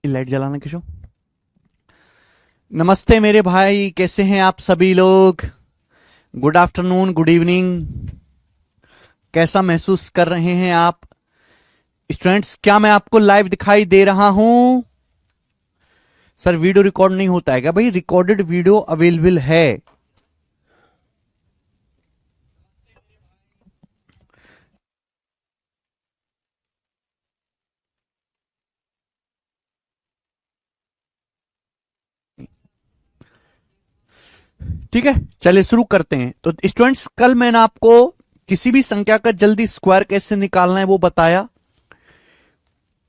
Light जलाना किशो। नमस्ते मेरे भाई, कैसे हैं आप सभी लोग? Good afternoon, good evening. कैसा महसूस कर रहे हैं आप स्टूडेंट्स? क्या मैं आपको लाइव दिखाई दे रहा हूं? सर वीडियो रिकॉर्ड नहीं होता है क्या? भाई रिकॉर्डेड वीडियो अवेलेबल है। ठीक है, चलिए शुरू करते हैं। तो स्टूडेंट्स, कल मैंने आपको किसी भी संख्या का जल्दी स्क्वायर कैसे निकालना है वो बताया।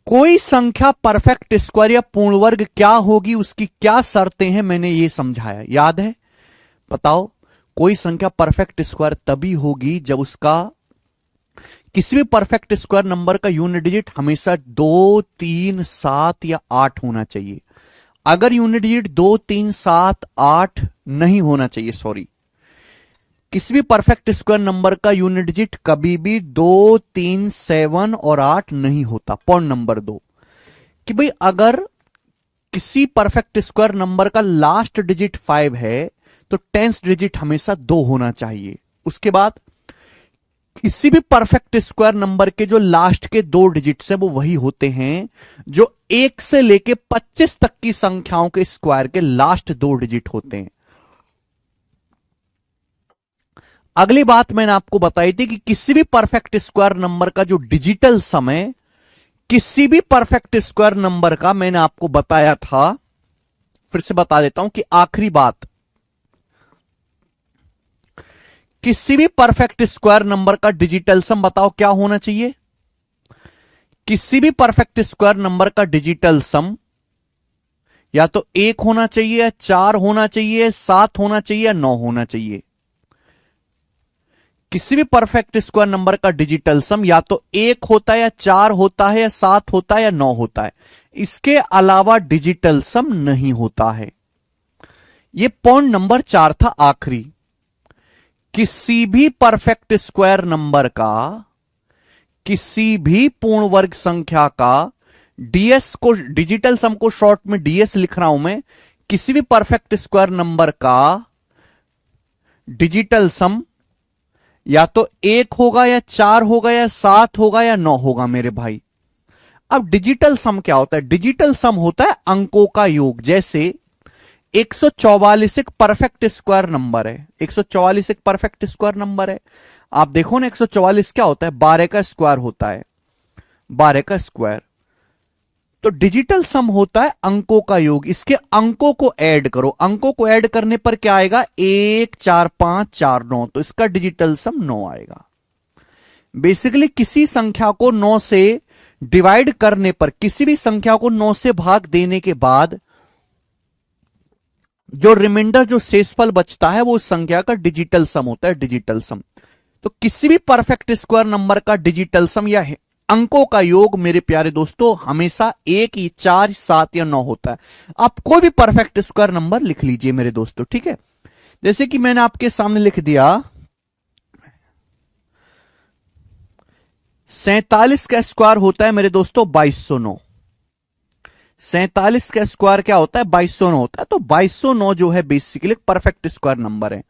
कोई संख्या परफेक्ट स्क्वायर या पूर्ण वर्ग क्या होगी, उसकी क्या शर्तें हैं, मैंने ये समझाया, याद है? बताओ। कोई संख्या परफेक्ट स्क्वायर तभी होगी जब उसका किसी भी परफेक्ट स्क्वायर नंबर का यूनिट डिजिट हमेशा 2, 3, 7 या 8 होना चाहिए। अगर यूनिट डिजिट 2, 3, 7, 8 नहीं होना चाहिए, सॉरी, किसी भी परफेक्ट स्क्वायर नंबर का यूनिट डिजिट कभी भी 2, 3, 7 और 8 नहीं होता। पॉइंट नंबर 2 कि भाई अगर किसी परफेक्ट स्क्वायर नंबर का लास्ट डिजिट 5 है तो टेंथ डिजिट हमेशा 2 होना चाहिए। उसके बाद किसी भी परफेक्ट स्क्वायर नंबर के जो लास्ट के 2 डिजिट्स हैं वो वही होते हैं जो 1 से लेके 25 तक की संख्याओं के स्क्वायर के लास्ट 2 डिजिट होते हैं। अगली बात मैंने आपको बताई थी कि किसी भी परफेक्ट स्क्वायर नंबर का जो डिजिटल सम है, किसी भी परफेक्ट स्क्वायर नंबर का, मैंने आपको बताया था, फिर से बता देता हूं कि आखिरी बात, किसी भी परफेक्ट स्क्वायर नंबर का डिजिटल सम बताओ क्या होना चाहिए? किसी भी परफेक्ट स्क्वायर नंबर का डिजिटल सम या तो 1 होना चाहिए, 4 होना चाहिए, 7 होना चाहिए या 9 होना चाहिए। किसी भी परफेक्ट स्क्वायर नंबर का डिजिटल सम या तो 1 होता है, या 4 होता है, या 7 होता है, या 9 होता है। इसके अलावा डिजिटल सम नहीं होता है। यह पॉइंट नंबर 4 था, आखिरी। किसी भी परफेक्ट स्क्वायर नंबर का, किसी भी पूर्ण वर्ग संख्या का डीएस को, डिजिटल सम को शॉर्ट में डीएस लिख रहा हूं मैं, किसी भी परफेक्ट स्क्वायर नंबर का डिजिटल सम या तो 1 होगा, या 4 होगा, या 7 होगा, या 9 होगा मेरे भाई। अब डिजिटल सम क्या होता है? डिजिटल सम होता है अंकों का योग। जैसे 144 एक परफेक्ट स्क्वायर नंबर है। 144 एक परफेक्ट स्क्वायर नंबर है। आप देखो ना, 144 क्या होता है? 12 का स्क्वायर होता है, 12 का स्क्वायर। तो डिजिटल सम होता है अंकों का योग। इसके अंकों को ऐड करो, अंकों को ऐड करने पर क्या आएगा? 1, 4, 5, 4, 9। तो इसका डिजिटल सम 9 आएगा। बेसिकली किसी संख्या को 9 से डिवाइड करने पर, किसी भी संख्या को 9 से भाग देने के बाद जो रिमाइंडर, जो शेषफल बचता है, वो उस संख्या का डिजिटल सम होता है, डिजिटल सम। तो किसी भी परफेक्ट स्क्वायर नंबर का डिजिटल सम या अंकों का योग मेरे प्यारे दोस्तों हमेशा 1, 4, 7 या 9 होता है। आप कोई भी परफेक्ट स्क्वायर नंबर लिख लीजिए मेरे दोस्तों, ठीक है? जैसे कि मैंने आपके सामने लिख दिया 47 का स्क्वायर होता है मेरे दोस्तों 2209। 47 का स्क्वायर क्या होता है? 2209 होता है। तो 2209 जो है बेसिकली परफेक्ट स्क्वायर नंबर है।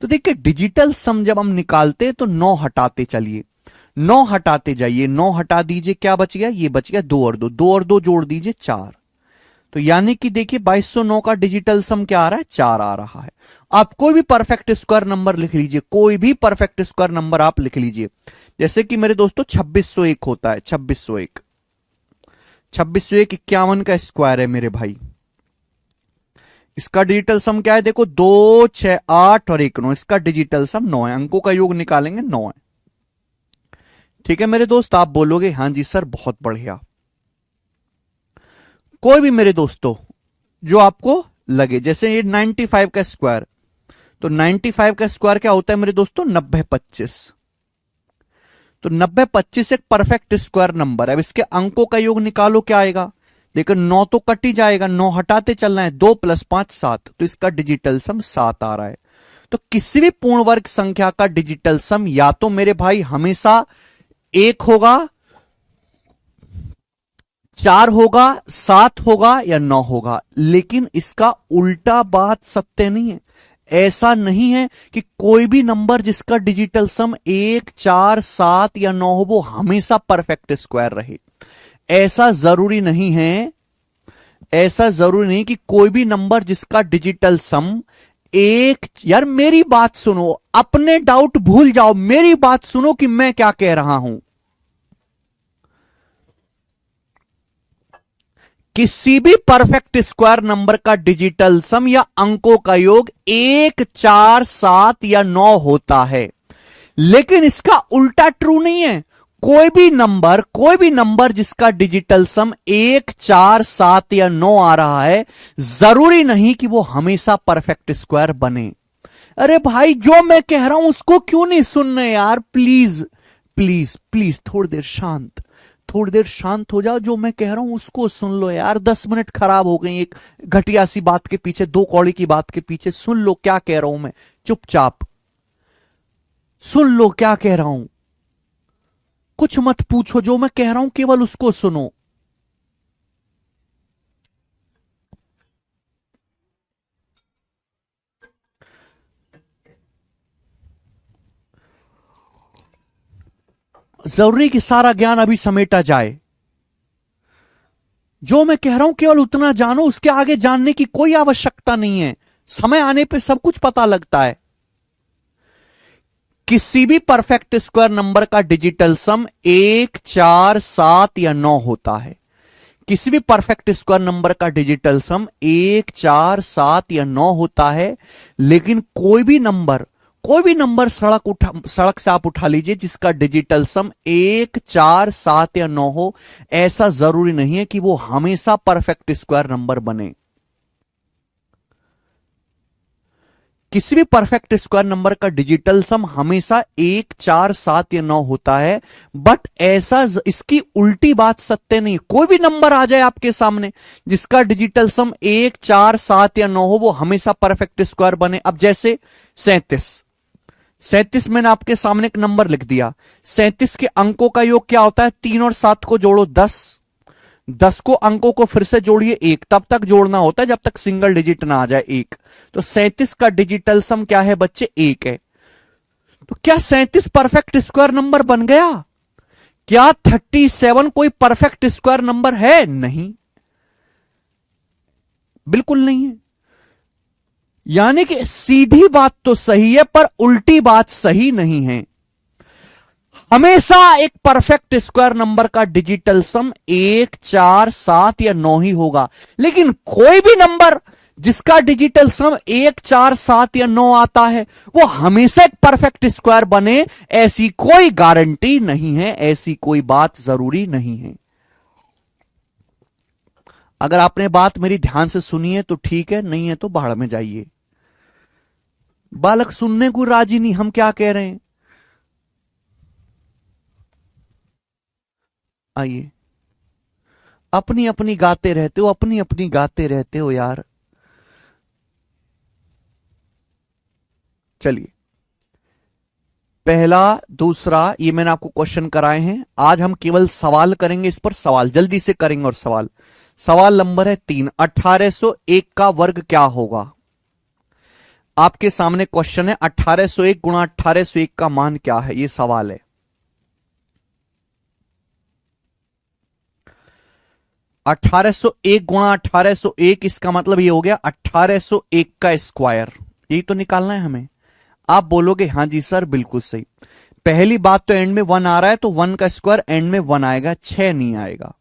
तो देखिए, डिजिटल सम जब हम निकालते हैं तो 9 हटाते चलिए, 9 हटाते जाइए, 9 हटा दीजिए, क्या बच गया? ये बच गया 2 और 2, 2 और 2 जोड़ दीजिए 4। तो यानी कि देखिए 2209 का डिजिटल सम क्या आ रहा है? 4 आ रहा है। आप कोई भी परफेक्ट स्क्वायर नंबर लिख लीजिए, कोई भी परफेक्ट स्क्वायर नंबर आप लिख लीजिए। जैसे कि मेरे दोस्तों 2601 होता है, 2601, 2601 51 का स्क्वायर है मेरे भाई। इसका डिजिटल सम क्या है? देखो 2, 6, 8 और 1, 9। इसका डिजिटल सम 9 है। अंकों का योग निकालेंगे, 9 है। ठीक है मेरे दोस्त? आप बोलोगे हां जी सर, बहुत बढ़िया। कोई भी मेरे दोस्तों जो आपको लगे, जैसे ये 95 का स्क्वायर, तो 95 का स्क्वायर क्या होता है मेरे दोस्तों? 90, 25। तो 90, 25 एक परफेक्ट स्क्वायर नंबर है। अब इसके अंकों का योग निकालो, क्या आएगा? लेकिन 9 तो कट ही जाएगा, 9 हटाते चलना है, 2 + 5 7। तो इसका डिजिटल सम 7 आ रहा है। तो किसी भी पूर्ण वर्ग संख्या का डिजिटल सम या तो मेरे भाई हमेशा 1 होगा, 4 होगा, 7 होगा या 9 होगा। लेकिन इसका उल्टा बात सत्य नहीं है। ऐसा नहीं है कि कोई भी नंबर जिसका डिजिटल सम 1, 4, 7 या 9 हो वो हमेशा परफेक्ट स्क्वायर रहे। ऐसा जरूरी नहीं है। ऐसा जरूरी नहीं कि कोई भी नंबर जिसका डिजिटल सम एक, यार मेरी बात सुनो, अपने डाउट भूल जाओ, मेरी बात सुनो कि मैं क्या कह रहा हूं। किसी भी परफेक्ट स्क्वायर नंबर का डिजिटल सम या अंकों का योग 1, 4, 7 या 9 होता है। लेकिन इसका उल्टा ट्रू नहीं है। कोई भी नंबर जिसका डिजिटल सम 1, 4, 7 या 9 आ रहा है, जरूरी नहीं कि वो हमेशा परफेक्ट स्क्वायर बने। अरे भाई, जो मैं कह रहा हूं उसको क्यों नहीं सुन रहे यार? प्लीज प्लीज प्लीज थोड़ी देर शांत हो जाओ। जो मैं कह रहा हूं उसको सुन लो यार। 10 मिनट खराब हो गई एक घटिया सी बात के पीछे, 2 कौड़ी की बात के पीछे। सुन लो क्या कह रहा हूं मैं, चुपचाप सुन लो क्या कह रहा हूं। कुछ मत पूछो, जो मैं कह रहा हूं केवल उसको सुनो। जरूरी कि सारा ज्ञान अभी समेटा जाए। जो मैं कह रहा हूं केवल उतना जानो, उसके आगे जानने की कोई आवश्यकता नहीं है। समय आने पे सब कुछ पता लगता है। किसी भी परफेक्ट स्क्वायर नंबर का डिजिटल सम 1, 4, 7 या 9 होता है। किसी भी परफेक्ट स्क्वायर नंबर का डिजिटल सम 1, 4, 7 या 9 होता है। लेकिन कोई भी नंबर सड़क से आप उठा लीजिए जिसका डिजिटल सम 1, 4, 7 या 9 हो, ऐसा जरूरी नहीं है कि वो हमेशा परफेक्ट स्क्वायर नंबर बने। किसी भी परफेक्ट स्क्वायर नंबर का डिजिटल सम हमेशा 1, 4, 7 या 9 होता है। बट इसकी उल्टी बात सत्य नहीं। कोई भी नंबर आ जाए आपके सामने जिसका डिजिटल सम 1, 4, 7 या 9 हो, वो हमेशा परफेक्ट स्क्वायर बने। अब जैसे 37 मैंने आपके सामने एक नंबर लिख दिया। 37 के अंकों का योग क्या होता है? 3 और 7 को जोड़ो 10 को अंकों को फिर से जोड़िए 1, तब तक जोड़ना होता है जब तक सिंगल डिजिट ना आ जाए 1। तो 37 का डिजिटल सम क्या है बच्चे? 1 है। तो क्या 37 परफेक्ट स्क्वायर नंबर बन गया? क्या 37 कोई परफेक्ट स्क्वायर नंबर है? नहीं, बिल्कुल नहीं है। यानी कि सीधी बात तो सही है पर उल्टी बात सही नहीं है। हमेशा एक परफेक्ट स्क्वायर नंबर का डिजिटल सम 1, 4, 7 या 9 ही होगा। लेकिन कोई भी नंबर जिसका डिजिटल सम 1, 4, 7 या 9 आता है, वो हमेशा एक परफेक्ट स्क्वायर बने, ऐसी कोई गारंटी नहीं है, ऐसी कोई बात जरूरी नहीं है। अगर आपने बात मेरी ध्यान से सुनी है तो ठीक है, नहीं है तो बाहर में जाइए। बालक सुनने को राजी नहीं, हम क्या कह रहे हैं। आइए, अपनी अपनी गाते रहते हो, अपनी अपनी गाते रहते हो यार। चलिए, पहला दूसरा ये मैंने आपको क्वेश्चन कराए हैं। आज हम केवल सवाल करेंगे, इस पर सवाल जल्दी से करेंगे। और सवाल नंबर है 3, 1801 का वर्ग क्या होगा? आपके सामने क्वेश्चन है 1801 गुणा 1801 का मान क्या है, ये सवाल है। 1801 गुणा 1801, इसका मतलब ये हो गया 1801 का स्क्वायर। यही तो निकालना है हमें। आप बोलोगे हाँ जी सर बिल्कुल सही। पहली बात तो एंड में 1 आ रहा है, तो 1 का स्क्वायर एंड में 1 आएगा, 6 नहीं आएगा।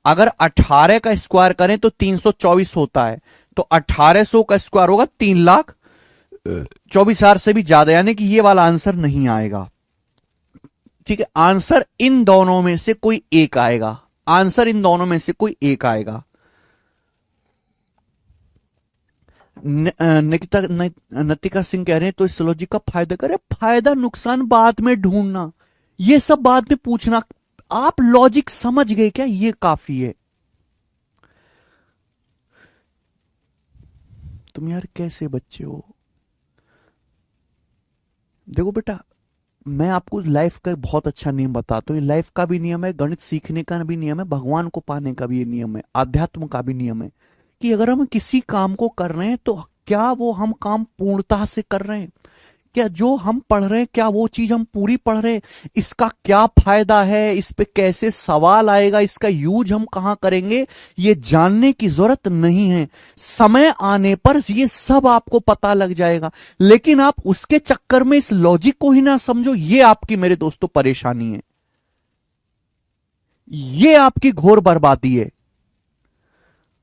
अगर 18 का स्क्वायर करें तो 324 होता है, तो 1800 का स्क्वायर होगा 3,24,000 से भी ज्यादा, यानी कि ये वाला आंसर नहीं आएगा। ठीक है, आंसर इन दोनों में से कोई एक आएगा। आंसर इन दोनों में से कोई एक आएगा। निकिता नतिका सिंह कह रहे हैं तो इस लॉजिक का फायदा करे। फायदा नुकसान बाद में ढूंढना, ये सब बाद में पूछना। आप लॉजिक समझ गए क्या? ये काफी है। तुम यार कैसे बच्चे हो? देखो बेटा, मैं आपको लाइफ का बहुत अच्छा नियम बताता हूँ। ये लाइफ का भी नियम है, गणित सीखने का भी नियम है, भगवान को पाने का भी ये नियम है, आध्यात्म का भी नियम है कि अगर हम किसी काम को कर रहे हैं तो क्या वो हम काम पूर्णता से कर रहे हैं, क्या जो हम पढ़ रहे हैं क्या वो चीज हम पूरी पढ़ रहे हैं, इसका क्या फायदा है, इस पे कैसे सवाल आएगा, इसका यूज हम कहां करेंगे, ये जानने की जरूरत नहीं है। समय आने पर ये सब आपको पता लग जाएगा, लेकिन आप उसके चक्कर में इस लॉजिक को ही ना समझो, ये आपकी मेरे दोस्तों परेशानी है, ये आपकी घोर बर्बादी है।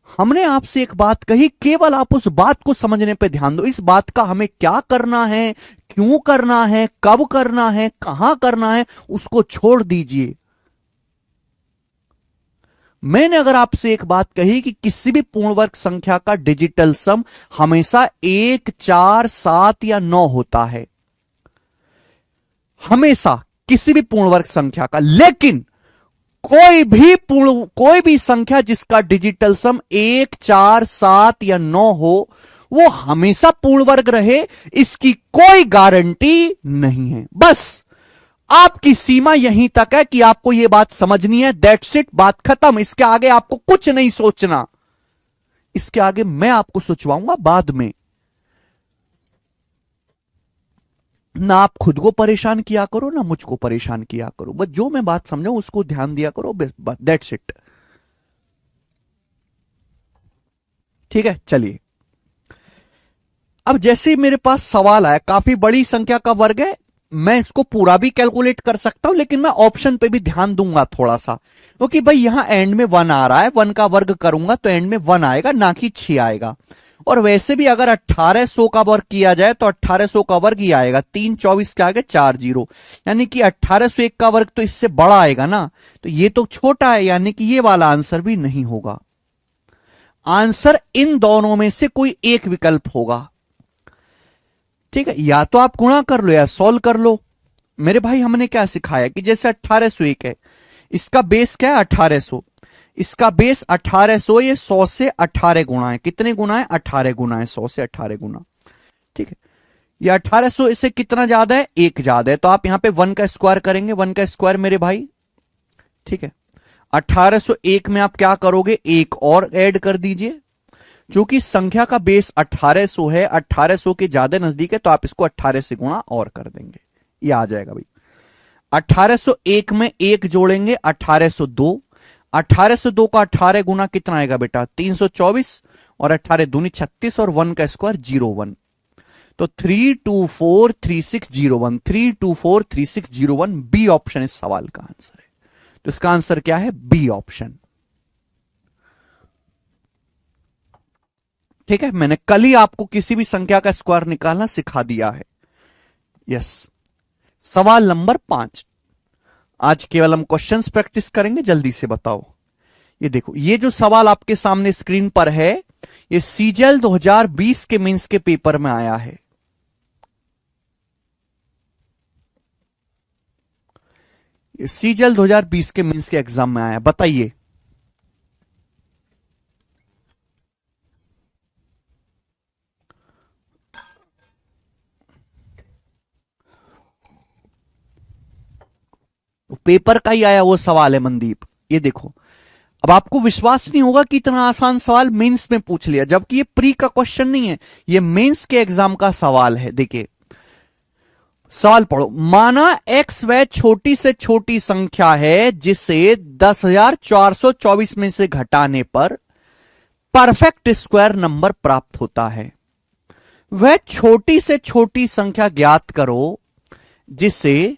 हमने आपसे एक बात कही, केवल आप उस बात को समझने पे ध्यान दो। इस बात का हमें क्या करना है, क्यों करना है, कब करना है, कहां करना है, उसको छोड़ दीजिए। मैंने अगर आपसे एक बात कही कि किसी भी पूर्ण वर्ग संख्या का डिजिटल सम हमेशा 1, 4, 7 या 9 होता है, हमेशा किसी भी पूर्ण वर्ग संख्या का, लेकिन कोई भी संख्या जिसका डिजिटल सम 1, 4, 7 या 9 हो, वो हमेशा पूर्ण वर्ग रहे, इसकी कोई गारंटी नहीं है। बस आपकी सीमा यहीं तक है कि आपको यह बात समझनी है, दैट्स इट, बात खत्म। इसके आगे आपको कुछ नहीं सोचना, इसके आगे मैं आपको सोचवाऊंगा बाद में। ना आप खुद को परेशान किया करो, ना मुझको परेशान किया करो, बस जो मैं बात समझाऊं उसको ध्यान दिया करो, दैट्स इट। ठीक है, चलिए। अब जैसे ही मेरे पास सवाल आया, काफी बड़ी संख्या का वर्ग है, मैं इसको पूरा भी कैलकुलेट कर सकता हूं, लेकिन मैं ऑप्शन पे भी ध्यान दूंगा थोड़ा सा, क्योंकि भाई यहां एंड में 1 आ रहा है, 1 का वर्ग करूंगा तो एंड में 1 आएगा, ना कि 6 आएगा। और वैसे भी अगर 1800 का वर्ग किया जाए तो 1800 का वर्ग ही आएगा, 3 24 के आगे 4 जीरो, यानी कि 1801 का वर्ग तो इससे बड़ा आएगा ना, तो ये तो छोटा है, यानी कि ये वाला आंसर भी नहीं होगा। आंसर इन दोनों में से कोई एक विकल्प होगा। ठीक है, या तो आप गुणा कर लो या सॉल्व कर लो। मेरे भाई हमने क्या सिखाया कि जैसे 1801 है, इसका बेस क्या है 1800, इसका बेस 1800, ये 100 से 18 गुना है, कितने गुना है 18 गुना है, 100 से 18 गुना। ठीक है, ये 1800 इससे कितना ज्यादा है, 1 ज्यादा है, तो आप यहां पे 1 का स्क्वायर करेंगे, 1 का स्क्वायर मेरे भाई। ठीक है, 1801 में आप क्या करोगे, एक और ऐड कर दीजिए, चूंकि संख्या का बेस 1800 है, 1800 के ज्यादा नजदीक है, तो आप इसको 18 से गुणा और कर देंगे, ये आ जाएगा भाई। 1801 में एक जोड़ेंगे 1802, 1802 का 18 गुना कितना आएगा बेटा 324, और 18 दूनी 36, और 1 का स्क्वायर 01, तो 3243601, 3243601 बी ऑप्शन इस सवाल का आंसर है। तो इसका आंसर क्या है, बी ऑप्शन। ठीक है, मैंने कल ही आपको किसी भी संख्या का स्क्वायर निकालना सिखा दिया है। यस, सवाल नंबर 5। आज केवल हम क्वेश्चंस प्रैक्टिस करेंगे, जल्दी से बताओ। ये देखो, ये जो सवाल आपके सामने स्क्रीन पर है, ये सीजीएल 2020 के मेंस के पेपर में आया है। ये सीजीएल 2020 के मेंस के एग्जाम में आया, बताइए। पेपर का ही आया वो सवाल है मनदीप। ये देखो, अब आपको विश्वास नहीं होगा कि इतना आसान सवाल मेंस में पूछ लिया, जबकि ये प्री का क्वेश्चन नहीं है, ये मेंस के एग्जाम का सवाल है। देखिए सवाल पढ़ो, माना एक्स वह छोटी से छोटी संख्या है जिसे 10,424 में से घटाने पर परफेक्ट स्क्वायर नंबर प्राप्त होता है। वह छोटी से छोटी संख्या ज्ञात करो जिसे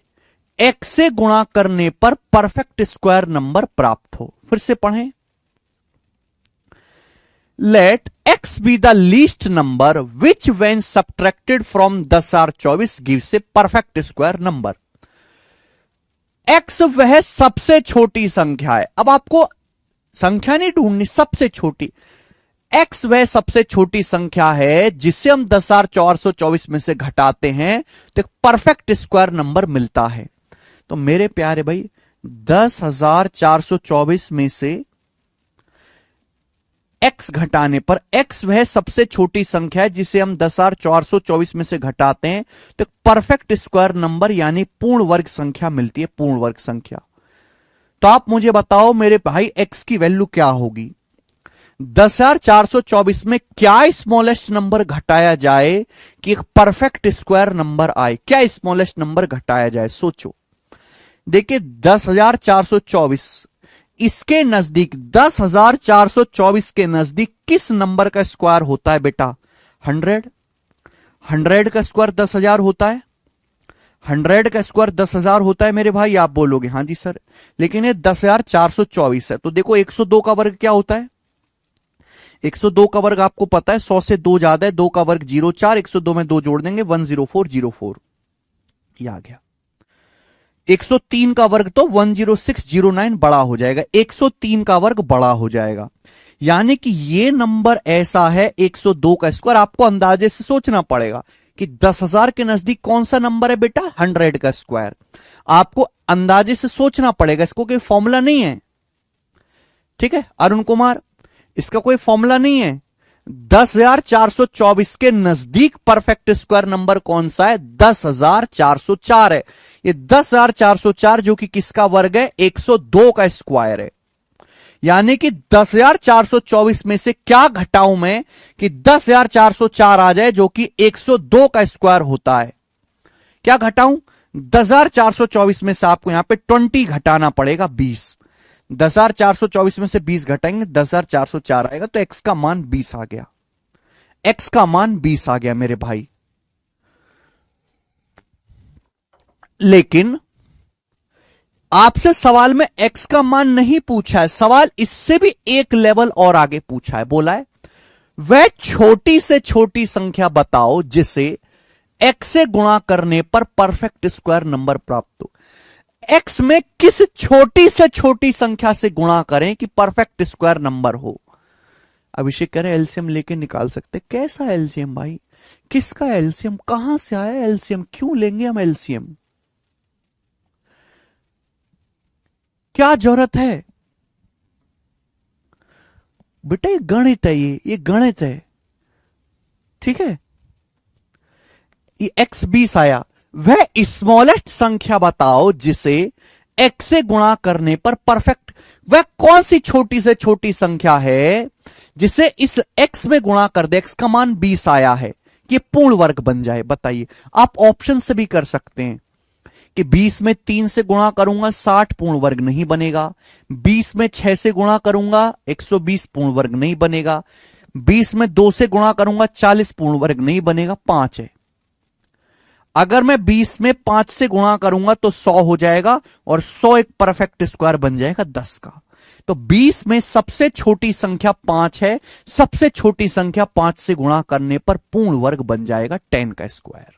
एक्स से गुणा करने पर परफेक्ट स्क्वायर नंबर प्राप्त हो। फिर से पढ़ें, let X be the least number which when subtracted from 10,024 gives a perfect square number. X वह सबसे छोटी संख्या है, अब आपको संख्या नहीं ढूंढनी, सबसे छोटी। एक्स वह सबसे छोटी संख्या है जिसे हम 10,424 में से घटाते हैं तो एक परफेक्ट स्क्वायर नंबर मिलता है। तो मेरे प्यारे भाई 10,424 में से x घटाने पर, x वह सबसे छोटी संख्या है जिसे हम 10,424 में से घटाते हैं तो परफेक्ट स्क्वायर नंबर यानी पूर्ण वर्ग संख्या मिलती है, पूर्ण वर्ग संख्या। तो आप मुझे बताओ मेरे भाई x की वैल्यू क्या होगी? 10,424 में क्या स्मॉलेस्ट नंबर घटाया जाए कि एक परफेक्ट स्क्वायर नंबर आए? क्या स्मॉलेस्ट नंबर घटाया जाए? सोचो। देखिए 10,424 इसके नजदीक, 10,424 के नजदीक किस नंबर का स्क्वायर होता है बेटा? 100। 100 का स्क्वायर 10,000 होता है। 100 का स्क्वायर 10,000 होता है मेरे भाई। आप बोलोगे हाँ जी सर, लेकिन ये 10,424 है। तो देखो 102 का वर्ग क्या होता है? 102 का वर्ग आपको पता है, 100 से 2 ज्यादा है, 2 का वर्ग 04, 102 में 2 जोड़ देंगे 10404, ये आ गया। 103 का वर्ग तो 10609 बड़ा हो जाएगा, 103 का वर्ग बड़ा हो जाएगा। यानी कि ये नंबर ऐसा है 102 का स्क्वायर। आपको अंदाजे से सोचना पड़ेगा कि 10,000 के नजदीक कौन सा नंबर है बेटा? 100 का स्क्वायर। आपको अंदाजे से सोचना पड़ेगा, इसको कोई फॉर्मूला नहीं है। ठीक है अरुण कुमार, इसका कोई फॉर्मूला नहीं है। 10,424 के नजदीक परफेक्ट स्क्वायर नंबर कौन सा है? 10,404 है। ये 10,404 जो कि किसका वर्ग है? 102 का स्क्वायर है। यानी कि 10,424 में से क्या घटाऊं मैं कि 10,404 आ जाए, जो कि 102 का स्क्वायर होता है? क्या घटाऊं? 10,424 में से आपको यहां पे 20 घटाना पड़ेगा, 20। 10,424 में से 20 घटाएंगे 10,404 आएगा, तो x का मान 20 आ गया। x का मान 20 आ गया मेरे भाई। लेकिन आपसे सवाल में x का मान नहीं पूछा है, सवाल इससे भी एक लेवल और आगे पूछा है। बोला है वह छोटी से छोटी संख्या बताओ जिसे x से गुणा करने पर परफेक्ट स्क्वायर नंबर प्राप्त हो। x में किस छोटी से छोटी संख्या से गुणा करें कि परफेक्ट स्क्वायर नंबर हो? अभिषेक कह रहे एलसीएम लेके निकाल सकते। कैसा एलसीएम भाई? किसका एलसीएम? कहां से आया एलसीएम? क्यों लेंगे हम एलसीएम? क्या जरूरत है बेटा? ये गणित है, ये गणित है। ठीक है, ये x 20 आया। वह स्मॉलेस्ट संख्या बताओ जिसे x से गुणा करने पर परफेक्ट, वह कौन सी छोटी से छोटी संख्या है जिसे इस x में गुणा कर दे, x का मान 20 आया है, कि पूर्ण वर्ग बन जाए? बताइए। आप ऑप्शन से भी कर सकते हैं कि 20 में 3 से गुणा करूंगा 60, पूर्ण वर्ग नहीं बनेगा। 20 में 6 से गुणा करूंगा 120, पूर्ण वर्ग नहीं बनेगा। 20 में 2 से गुणा करूंगा 40, पूर्ण वर्ग नहीं बनेगा, 5 है। अगर मैं 20 में 5 से गुणा करूंगा तो 100 हो जाएगा, और 100 एक परफेक्ट स्क्वायर बन जाएगा 10 का। तो 20 में सबसे छोटी संख्या 5 है, सबसे छोटी संख्या 5 से गुणा करने पर पूर्ण वर्ग बन जाएगा 10 का स्क्वायर।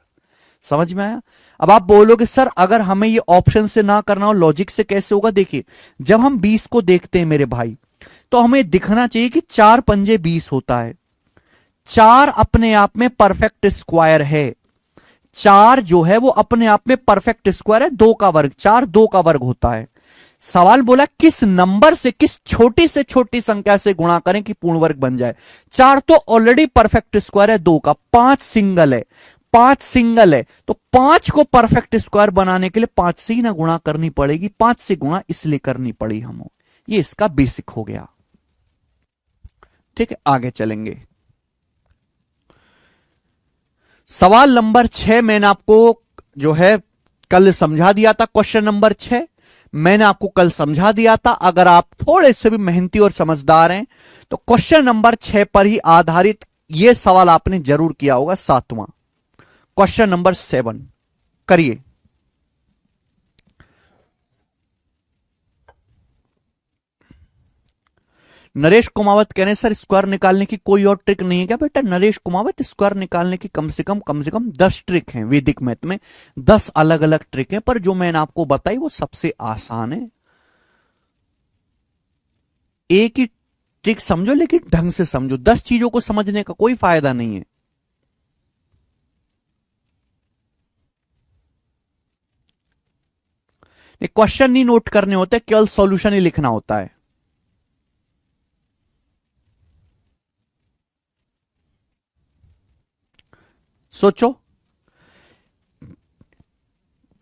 समझ में आया? अब आप बोलोगे सर अगर हमें ये ऑप्शन से ना करना हो, लॉजिक से कैसे होगा? देखिए जब हम 20 को देखते हैं मेरे भाई, तो हमें दिखना चाहिए कि 4 पंजे 20 होता है। 4 अपने आप में परफेक्ट स्क्वायर है। 4 जो है वो अपने आप में परफेक्ट स्क्वायर है। 2 का वर्ग, 4 2 का वर्ग होता है। सवाल बोला किस नंबर से, किस छोटी से छोटी संख्या से गुणा करें कि पूर्ण वर्ग बन जाए? 4 तो ऑलरेडी परफेक्ट स्क्वायर है 2 का, 5 सिंगल है, 5 सिंगल है। तो 5 को परफेक्ट स्क्वायर बनाने के लिए 5 से ही ना गुणा करनी पड़ेगी, 5 से गुणा इसलिए करनी पड़ी हमें। ये इसका बेसिक हो गया। ठीक है आगे चलेंगे। सवाल नंबर 6 मैंने आपको जो है कल समझा दिया था। क्वेश्चन नंबर 6 मैंने आपको कल समझा दिया था। अगर आप थोड़े से भी मेहनती और समझदार हैं तो क्वेश्चन नंबर 6 पर ही आधारित यह सवाल आपने जरूर किया होगा। 7वां क्वेश्चन नंबर 7 करिए। नरेश कुमावत कह रहे हैं सर स्क्वायर निकालने की कोई और ट्रिक नहीं है क्या? बेटा नरेश कुमावत, स्क्वायर निकालने की कम से कम 10 ट्रिक हैं। वैदिक मैथ में 10 अलग अलग ट्रिक हैं, पर जो मैंने आपको बताई वो सबसे आसान है। एक ही ट्रिक समझो लेकिन ढंग से समझो। 10 चीजों को समझने का कोई फायदा नहीं है। क्वेश्चन नहीं नोट करने होते, केवल सॉल्यूशन ही लिखना होता है। सोचो।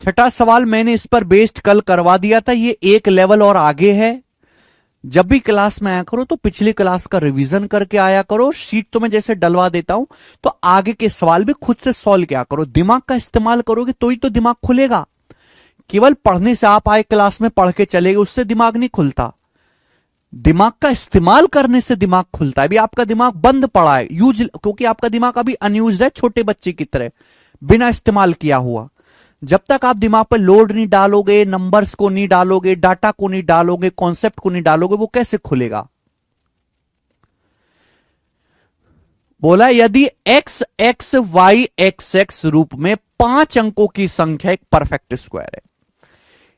छठा सवाल मैंने इस पर बेस्ड कल करवा दिया था, ये एक लेवल और आगे है। जब भी क्लास में आया करो तो पिछली क्लास का रिवीजन करके आया करो, शीट तो मैं जैसे डलवा देता हूं, तो आगे के सवाल भी खुद से सॉल्व किया करो। दिमाग का इस्तेमाल करोगे तो ही तो दिमाग खुलेगा। केवल पढ़ने से आप आए क्लास में पढ़ के चले गए, उससे दिमाग नहीं खुलता। दिमाग का इस्तेमाल करने से दिमाग खुलता है। अभी आपका दिमाग बंद पड़ा है, यूज, क्योंकि आपका दिमाग अभी अनयूज्ड है, छोटे बच्चे की तरह बिना इस्तेमाल किया हुआ। जब तक आप दिमाग पर लोड नहीं डालोगे, नंबर्स को नहीं डालोगे, डाटा को नहीं डालोगे, कॉन्सेप्ट को नहीं डालोगे, वो कैसे खुलेगा। बोला यदि x x y x x रूप में 5 अंकों की संख्या एक परफेक्ट स्क्वायर है।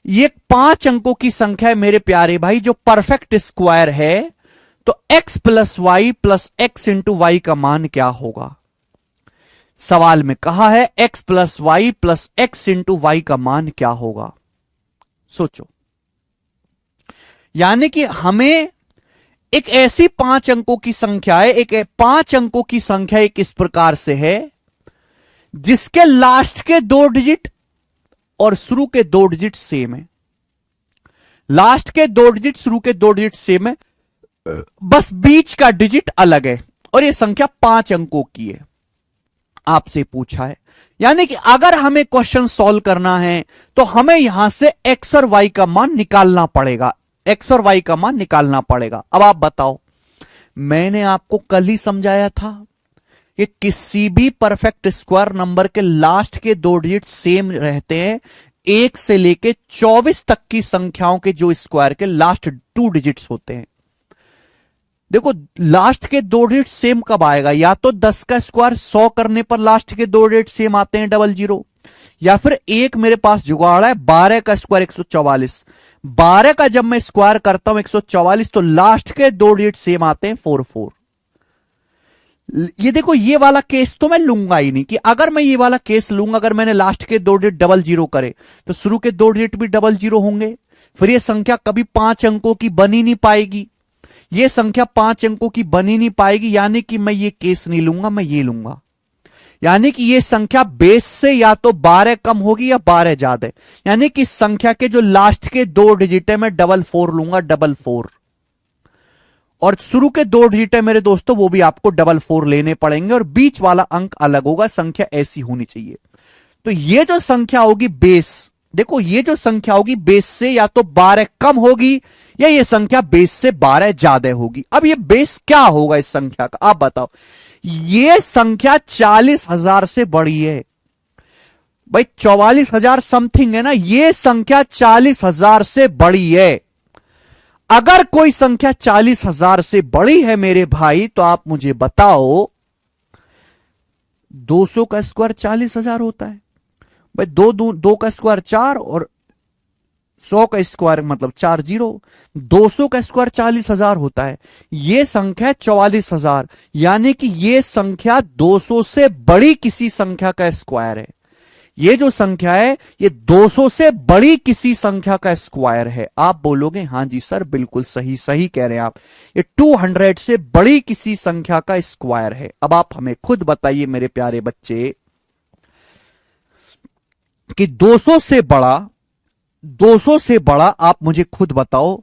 ये 5 अंकों की संख्या है मेरे प्यारे भाई, जो परफेक्ट स्क्वायर है, तो x plus y plus x into y का मान क्या होगा। सवाल में कहा है x plus y plus x into y का मान क्या होगा। सोचो, यानी कि हमें एक ऐसी 5 अंकों की संख्या है, एक 5 अंकों की संख्या एक इस प्रकार से है जिसके लास्ट के 2 डिजिट और शुरू के 2 डिजिट सेम है। लास्ट के 2 डिजिट, शुरू के 2 डिजिट सेम है, बस बीच का डिजिट अलग है, और यह संख्या 5 अंकों की है। आपसे पूछा है, यानी कि अगर हमें क्वेश्चन सॉल्व करना है तो हमें यहां से एक्स और वाई का मान निकालना पड़ेगा, एक्स और वाई का मान निकालना पड़ेगा। अब आप बताओ, मैंने आपको कल ही समझाया था कि किसी भी परफेक्ट स्क्वायर नंबर के लास्ट के 2 डिजिट सेम रहते हैं। 1 से लेके 24 तक की संख्याओं के जो स्क्वायर के लास्ट 2 डिजिट्स होते हैं। देखो, लास्ट के 2 डिजिट सेम कब आएगा, या तो 10 का स्क्वायर 100 करने पर लास्ट के 2 डिजिट सेम आते हैं 00, या फिर एक मेरे पास जुगाड़ है 12 का स्क्वायर 144। 12 का जब मैं स्क्वायर करता हूं 144, तो लास्ट के 2 डिजिट सेम आते हैं 44। ये देखो, ये वाला केस तो मैं लूंगा ही नहीं, कि अगर मैं ये वाला केस लूंगा, अगर मैंने लास्ट के 2 डिजिट 00 करे तो शुरू के 2 डिजिट भी 00 होंगे, फिर ये संख्या कभी 5 अंकों की बन ही नहीं पाएगी। ये संख्या 5 अंकों की बन ही नहीं पाएगी, यानी कि मैं ये केस नहीं लूंगा, मैं ये लूंगा। यानी कि ये संख्या बेस से या तो 12 कम होगी या 12 ज्यादा, यानी कि संख्या के जो लास्ट के 2 डिजिट है मैं 44 लूंगा, 44। और शुरू के 2 डिजिट है मेरे दोस्तों, वो भी आपको 44 लेने पड़ेंगे, और बीच वाला अंक अलग होगा। संख्या ऐसी होनी चाहिए। तो ये जो संख्या होगी बेस, देखो ये जो संख्या होगी बेस से या तो 12 कम होगी, या ये संख्या बेस से 12 ज्यादा होगी। अब ये बेस क्या होगा इस संख्या का, आप बताओ। ये संख्या 40,000 से बड़ी है भाई, 44,000 समथिंग है ना, ये संख्या 40,000 से बड़ी है। अगर कोई संख्या 40,000 से बड़ी है मेरे भाई, तो आप मुझे बताओ 200 का स्क्वायर 40,000 होता है भाई। 2 का स्क्वायर 4 और 100 का स्क्वायर मतलब 4 0। 200 का स्क्वायर 40,000 होता है, यह संख्या 44,000, यानी कि यह संख्या 200 से बड़ी किसी संख्या का स्क्वायर है। ये जो संख्या है ये 200 से बड़ी किसी संख्या का स्क्वायर है। आप बोलोगे हां जी सर, बिल्कुल सही सही कह रहे हैं आप, ये 200 से बड़ी किसी संख्या का स्क्वायर है। अब आप हमें खुद बताइए मेरे प्यारे बच्चे कि 200 से बड़ा आप मुझे खुद बताओ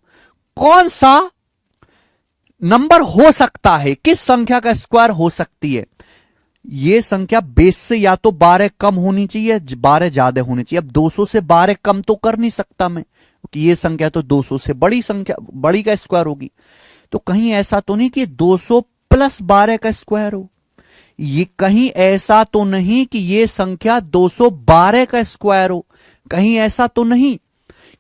कौन सा नंबर हो सकता है, किस संख्या का स्क्वायर हो सकती है। यह संख्या बेस से या तो 12 कम होनी चाहिए, 12 ज्यादा होनी चाहिए। अब 200 से 12 कम तो कर नहीं सकता मैं, क्योंकि यह संख्या तो 200 से बड़ी संख्या, बड़ी का स्क्वायर होगी। तो कहीं ऐसा तो नहीं कि 200 प्लस 12 का स्क्वायर हो, ये कहीं ऐसा तो नहीं कि यह संख्या 212 का स्क्वायर हो, कहीं ऐसा तो नहीं,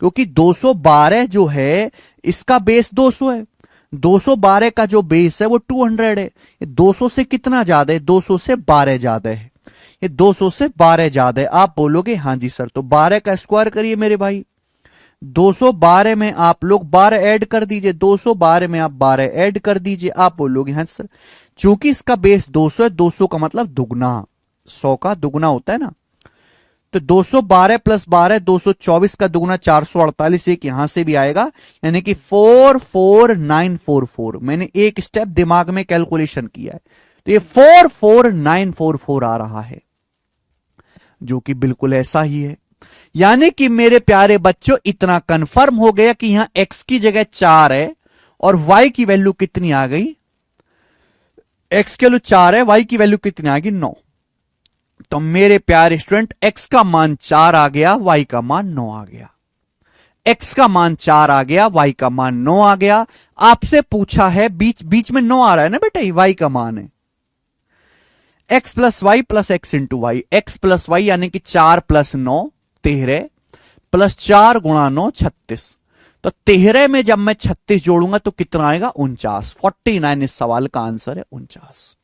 क्योंकि 212 जो है इसका बेस 200 है, 212 का जो बेस है वो 200 है। ये 200 से कितना ज्यादा है, 200 से 12 ज्यादा है, ये 200 से 12 ज्यादा है। आप बोलोगे हां जी सर, तो 12 का स्क्वायर करिए मेरे भाई। 212 में आप लोग 12 ऐड कर दीजिए, 212 में आप 12 ऐड कर दीजिए। आप बोलोगे हां सर, चूंकि इसका बेस 200 है, 200 का मतलब दुगना, 100 का दुगना होता है ना, तो 212 प्लस 12 224 का दुगना 448, एक यहां से भी आएगा, यानी कि 44944। मैंने एक स्टेप दिमाग में कैलकुलेशन किया है, तो ये 44944 आ रहा है। जो कि बिल्कुल ऐसा ही है। यानी कि मेरे प्यारे बच्चों इतना कंफर्म हो गया कि यहां x की जगह 4 है और y की वैल्यू कितनी आ गई, x की वैल्यू 4 है, y की वैल्यू कितनी आ गई 9। तो मेरे प्यारे स्टूडेंट x का मान 4 आ गया, y का मान 9 आ गया। x का मान 4 आ गया, y का मान 9 आ गया। आपसे पूछा है, बीच बीच में 9 आ रहा है ना बेटा, ये y का मान है। x plus y plus x into y, x plus y यानी कि 4 प्लस 9 13 प्लस 4 गुणा 9 36। तो 13 में जब मैं 36 जोड़ूंगा तो कितना आएगा 49। 49 इस सवाल का आंसर है 49।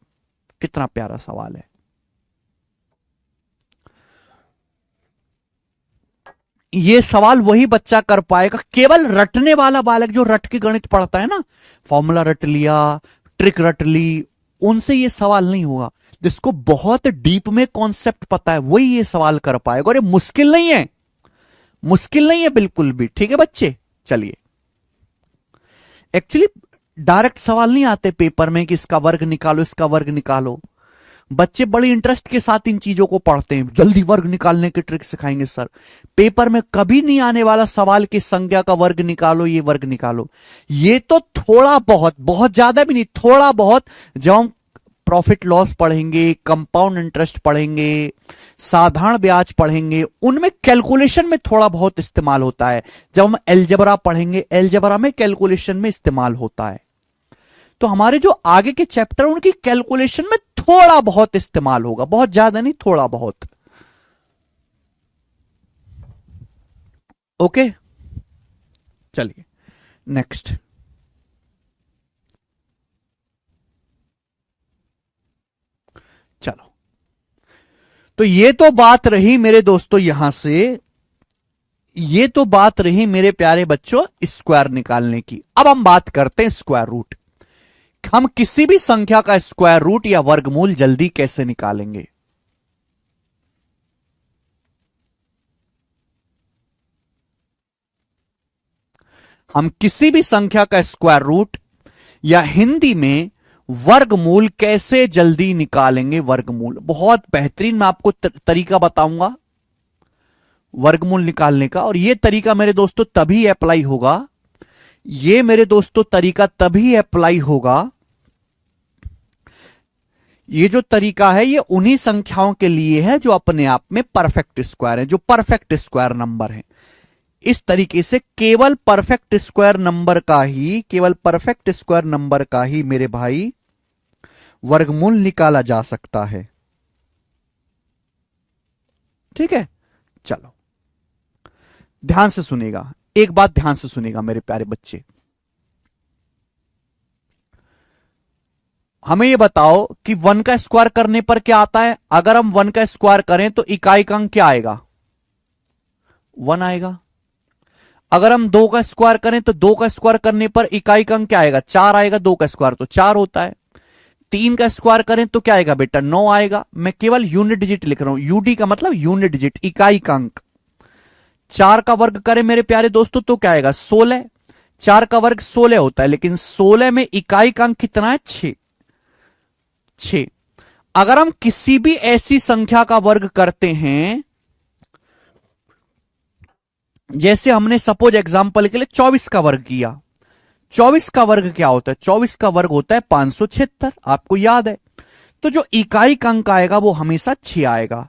कितना प्यारा सवाल है। ये सवाल वही बच्चा कर पाएगा, केवल रटने वाला बालक जो रट के गणित पढ़ता है ना, फॉर्मूला रट लिया, ट्रिक रट ली, उनसे ये सवाल नहीं होगा। जिसको बहुत डीप में कॉन्सेप्ट पता है वही ये सवाल कर पाएगा। और ये मुश्किल नहीं है, मुश्किल नहीं है बिल्कुल भी। ठीक है बच्चे, चलिए। एक्चुअली डायरेक्ट सवाल नहीं आते पेपर में कि इसका वर्ग निकालो, इसका वर्ग निकालो। बच्चे बड़ी इंटरेस्ट के साथ इन चीजों को पढ़ते हैं, जल्दी वर्ग निकालने की ट्रिक सिखाएंगे सर। पेपर में कभी नहीं आने वाला सवाल कि संख्या का वर्ग निकालो, ये वर्ग निकालो। ये तो थोड़ा बहुत, बहुत ज्यादा भी नहीं, थोड़ा बहुत, जब हम प्रॉफिट लॉस पढ़ेंगे, कंपाउंड इंटरेस्ट पढ़ेंगे, साधारण ब्याज पढ़ेंगे, उनमें कैलकुलेशन में थोड़ा बहुत इस्तेमाल होता है। जब हम एलजेब्रा पढ़ेंगे, एलजेब्रा में कैलकुलेशन में इस्तेमाल होता है। तो हमारे जो आगे के चैप्टर उनकी कैलकुलेशन में थोड़ा बहुत इस्तेमाल होगा, बहुत ज्यादा नहीं, थोड़ा बहुत। ओके, चलिए नेक्स्ट। चलो, तो ये तो बात रही मेरे दोस्तों, यहां से ये तो बात रही मेरे प्यारे बच्चों स्क्वायर निकालने की। अब हम बात करते हैं स्क्वायर रूट। हम किसी भी संख्या का स्क्वायर रूट या वर्गमूल जल्दी कैसे निकालेंगे। हम किसी भी संख्या का स्क्वायर रूट या हिंदी में वर्गमूल कैसे जल्दी निकालेंगे। वर्गमूल बहुत बेहतरीन, मैं आपको तरीका बताऊंगा वर्गमूल निकालने का। और यह तरीका मेरे दोस्तों तभी अप्लाई होगा, ये मेरे दोस्तों तरीका तभी अप्लाई होगा, ये जो तरीका है ये उन्हीं संख्याओं के लिए है जो अपने आप में परफेक्ट स्क्वायर है, जो परफेक्ट स्क्वायर नंबर है। इस तरीके से केवल परफेक्ट स्क्वायर नंबर का ही, केवल परफेक्ट स्क्वायर नंबर का ही मेरे भाई वर्गमूल निकाला जा सकता है। ठीक है, चलो ध्यान से सुनेगा, एक बात ध्यान से सुनेगा मेरे प्यारे बच्चे। हमें यह बताओ कि 1 का स्क्वायर करने पर क्या आता है। अगर हम 1 का स्क्वायर करें तो इकाई का अंक क्या आएगा, 1 आएगा। अगर हम 2 का स्क्वायर करें तो 2 का स्क्वायर करने पर इकाई का अंक क्या आएगा, 4 आएगा। 2 का स्क्वायर तो 4 होता है। 3 का स्क्वायर करें तो क्या आएगा बेटा, 9 आएगा। मैं केवल यूनिट डिजिट लिख रहा हूं, यूडी का मतलब यूनिट डिजिट, इकाई का अंक। 4 का वर्ग करें मेरे प्यारे दोस्तों तो क्या आएगा, 16। 4 का वर्ग 16 होता है, लेकिन 16 में इकाई का अंक कितना है, 6। अगर हम किसी भी ऐसी संख्या का वर्ग करते हैं, जैसे हमने सपोज एग्जांपल के लिए 24 का वर्ग किया। 24 का वर्ग क्या होता है, 24 का वर्ग होता है 576, आपको याद है। तो जो इकाई का अंक आएगा वो हमेशा 6 आएगा।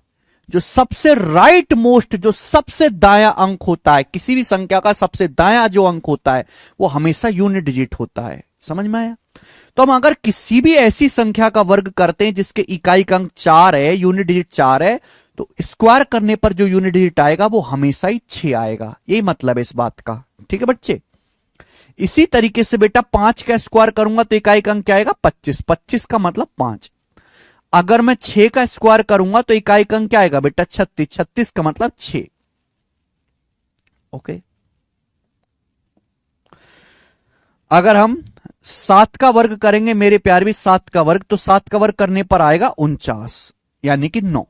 जो सबसे राइट मोस्ट, जो सबसे दायां अंक होता है, किसी भी संख्या का सबसे दायां जो अंक होता है वो हमेशा यूनिट डिजिट होता है। समझ में आया। तो हम अगर किसी भी ऐसी संख्या का वर्ग करते हैं जिसके इकाई का अंक 4 है, यूनिट डिजिट 4 है, तो स्क्वायर करने पर जो यूनिट डिजिट आएगा वो हमेशा ही 6 आएगा। यही मतलब है इस बात का। ठीक है बच्चे। इसी तरीके से बेटा 5 का स्क्वायर करूंगा तो इकाई का अंक क्या आएगा, 25। 25 का मतलब 5। अगर मैं 6 का स्क्वायर करूंगा तो इकाई का अंक क्या आएगा बेटा, 36। 36 का मतलब 6। ओके। अगर हम 7 का वर्ग करेंगे मेरे प्यारे भी, 7 का वर्ग, तो 7 का वर्ग करने पर आएगा 49, यानी कि 9।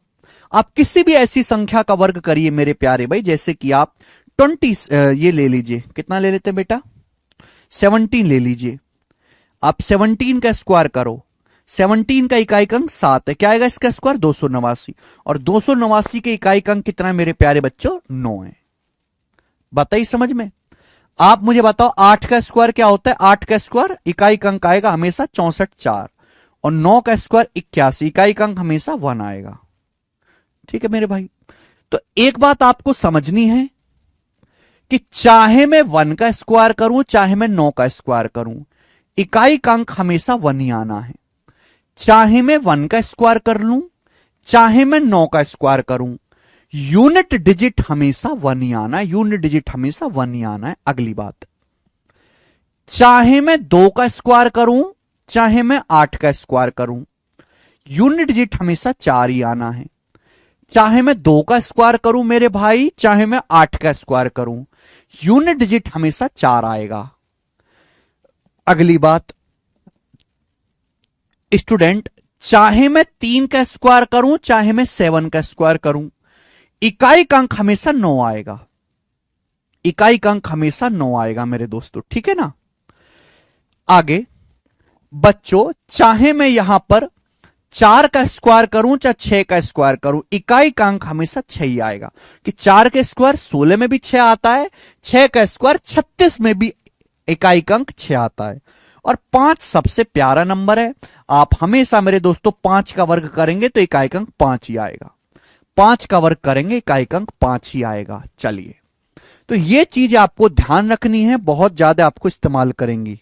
आप किसी भी ऐसी संख्या का वर्ग करिए मेरे प्यारे भाई, जैसे कि आप 20 ये ले लीजिए, कितना ले लेते हैं बेटा, 17 ले लीजिए। आप 17 का स्क्वायर करो, 17 का इकाई अंक 7 है, क्या आएगा इसका स्क्वायर 289, और 289 के इकाई अंक कितना है मेरे प्यारे बच्चों 9 है। बताइए समझ में। आप मुझे बताओ 8 का स्क्वायर क्या होता है, 8 का स्क्वायर इकाई अंक आएगा हमेशा 64 4, और 9 का स्क्वायर 81, इकाई अंक हमेशा 1 आएगा। ठीक है मेरे भाई। तो एक बात आपको समझनी है कि चाहे मैं 1 का स्क्वायर करूं चाहे मैं 9 का स्क्वायर करूं, इकाई अंक हमेशा 1 ही आना है। चाहे मैं 1 का स्क्वायर कर लूं चाहे मैं 9 का स्क्वायर करूं, यूनिट डिजिट हमेशा 1 ही आना है, यूनिट डिजिट हमेशा 1 ही आना है। अगली बात, चाहे मैं 2 का स्क्वायर करूं चाहे मैं 8 का स्क्वायर करूं, यूनिट डिजिट हमेशा 4 ही आना है। चाहे मैं 2 का स्क्वायर करूं मेरे भाई चाहे मैं 8 का स्क्वायर करूं, यूनिट डिजिट हमेशा 4 आएगा। अगली बात स्टूडेंट, चाहे मैं 3 का स्क्वायर करूं चाहे मैं 7 का स्क्वायर करूं, इकाई अंक हमेशा 9 आएगा, इकाई अंक हमेशा 9 आएगा मेरे दोस्तों। ठीक है ना। आगे बच्चों, चाहे मैं यहां पर 4 का स्क्वायर करूं चाहे 6 का स्क्वायर करूं, इकाई अंक हमेशा 6 ही आएगा, कि 4 के स्क्वायर 16 में भी 6 आता है, 6 का स्क्वायर 36 में भी इकाई अंक 6 आता है, और 5 सबसे प्यारा नंबर है। आप हमेशा मेरे दोस्तों 5 का वर्ग करेंगे तो इकाई अंक 5 ही आएगा, 5 का वर्ग करेंगे इकाई अंक 5 ही आएगा। चलिए, तो ये चीज आपको ध्यान रखनी है, बहुत ज्यादा आपको इस्तेमाल करेंगी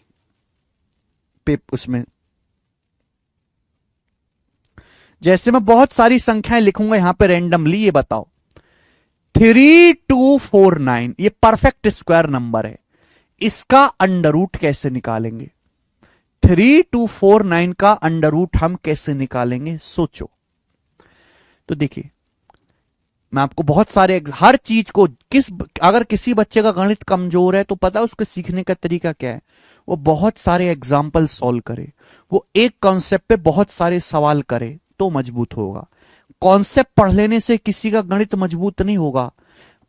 उसमें। जैसे मैं बहुत सारी संख्याएं लिखूंगा यहां पे रैंडमली, ये बताओ 3249 ये परफेक्ट स्क्वायर नंबर है, इसका अंडर रूट कैसे निकालेंगे? 3249 का अंडर रूट हम कैसे निकालेंगे सोचो। तो देखिए, मैं आपको बहुत सारे हर चीज को अगर किसी बच्चे का गणित कमजोर है तो पता है उसके सीखने का तरीका क्या है, वो बहुत सारे एग्जाम्पल सॉल्व करे, वो एक कॉन्सेप्ट पे बहुत सारे सवाल करे तो मजबूत होगा। कॉन्सेप्ट पढ़ लेने से किसी का गणित मजबूत नहीं होगा।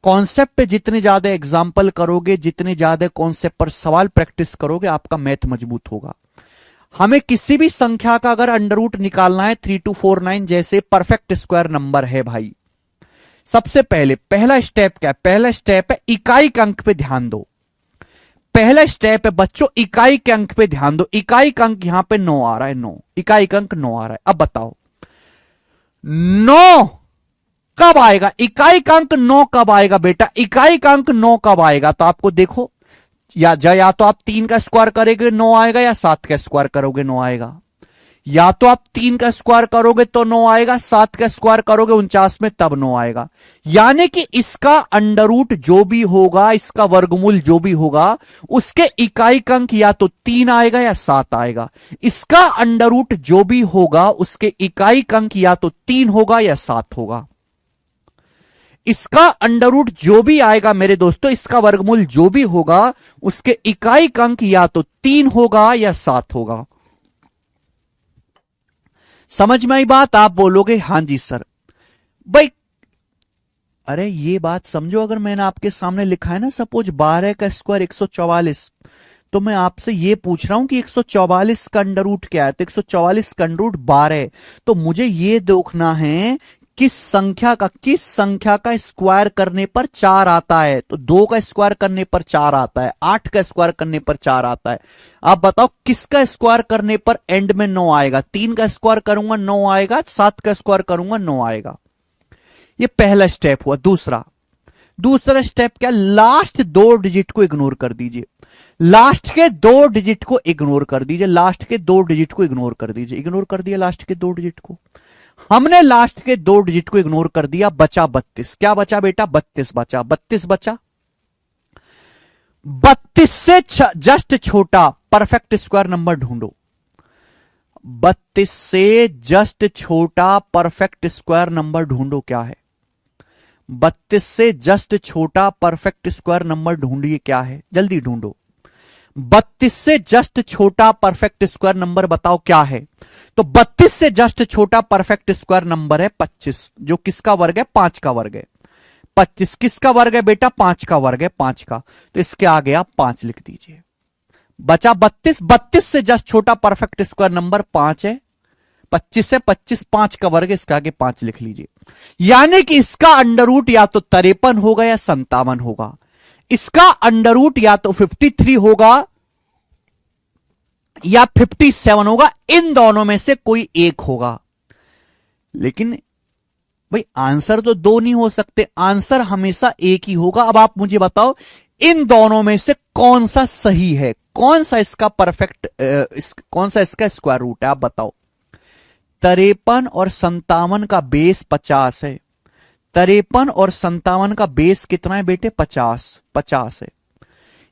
कॉन्सेप्ट पे जितने ज्यादा एग्जाम्पल करोगे, जितने ज्यादा कॉन्सेप्ट पर सवाल प्रैक्टिस करोगे, आपका मैथ मजबूत होगा। हमें किसी भी संख्या का अगर अंडर रूट निकालना है 3249 जैसे परफेक्ट स्क्वायर नंबर है भाई, सबसे पहले पहला स्टेप क्या है? पहला स्टेप है इकाई के अंक पे ध्यान दो। पहला स्टेप है बच्चों इकाई के अंक पे ध्यान दो। इकाई का अंक यहां पे 9 आ रहा है, 9 इकाई का अंक 9 आ रहा है। अब बताओ 9 कब आएगा? इकाई का अंक 9 कब आएगा बेटा? इकाई का अंक 9 कब आएगा? तो आपको देखो, या तो आप 3 का स्क्वायर करोगे 9 आएगा, या 7 का स्क्वायर करोगे 9 आएगा। या तो आप 3 का स्क्वायर करोगे तो 9 आएगा, 7 का स्क्वायर करोगे 49 में तब 9 आएगा। यानी कि इसका अंडर रूट जो भी होगा, इसका वर्गमूल जो भी होगा, उसके इकाई अंक या तो 3 आएगा या 7 आएगा। इसका अंडर रूट जो भी होगा उसके इकाई अंक या तो 3 होगा या 7 होगा। इसका अंडर रूट जो भी आएगा मेरे दोस्तों, इसका वर्गमूल जो भी होगा, उसके इकाई अंक या तो 3 होगा या 7 होगा। समझ में आई बात? आप बोलोगे हां जी सर। भाई अरे ये बात समझो, अगर मैंने आपके सामने लिखा है ना सपोज 12 का स्क्वायर 144, तो मैं आपसे ये पूछ रहा हूं कि 144 का अंडर रूट क्या है, तो 144 का अंडर रूट 12, तो मुझे ये देखना है किस संख्या का स्क्वायर करने पर 4 आता है। तो 2 का स्क्वायर करने पर 4 आता है, 8 का स्क्वायर करने पर 4 आता है। आप बताओ किसका स्क्वायर करने पर एंड में 9 आएगा? 3 का स्क्वायर करूंगा 9 आएगा, 7 का स्क्वायर करूंगा 9 आएगा। ये पहला स्टेप हुआ। दूसरा स्टेप क्या? लास्ट 2 डिजिट को इग्नोर कर दीजिए। लास्ट के 2 डिजिट को इग्नोर कर दीजिए। लास्ट के 2 डिजिट को इग्नोर कर दीजिए। इग्नोर कर दिया लास्ट के 2 डिजिट को। हमने लास्ट के 2 डिजिट को इग्नोर कर दिया, बचा 32। क्या बचा बेटा? 32 बचा। 32 बचा। 32 से जस्ट छोटा परफेक्ट स्क्वायर नंबर ढूंढो। 32 से जस्ट छोटा परफेक्ट स्क्वायर नंबर ढूंढो। क्या है? 32 से जस्ट छोटा परफेक्ट स्क्वायर नंबर ढूंढिए। क्या है? जल्दी ढूंढो। 32 से जस्ट छोटा परफेक्ट स्क्वायर नंबर बताओ क्या है? तो 32 से जस्ट छोटा परफेक्ट स्क्वायर नंबर है 25, जो किसका वर्ग है? 5 का वर्ग है। 25 किसका वर्ग है बेटा? 5 का वर्ग है, 5 का। तो इसके आगे आप 5 लिख दीजिए। बचा 32। 32 से जस्ट छोटा परफेक्ट स्क्वायर नंबर 5 है। 25 है, 25 5 का वर्ग, इसका आगे 5 लिख लीजिए। यानी कि इसका अंडर रूट या तो 53 होगा या 57 होगा, इसका अंडर रूट या तो 53 होगा या 57 होगा, इन दोनों में से कोई एक होगा। लेकिन भाई आंसर तो दो नहीं हो सकते, आंसर हमेशा एक ही होगा। अब आप मुझे बताओ इन दोनों में से कौन सा सही है, कौन सा इसका परफेक्ट, कौन सा इसका स्क्वायर रूट है, आप बताओ। 53 और 57 का बेस 50 है। 53 और 57 का बेस कितना है बेटे? 50 50 है।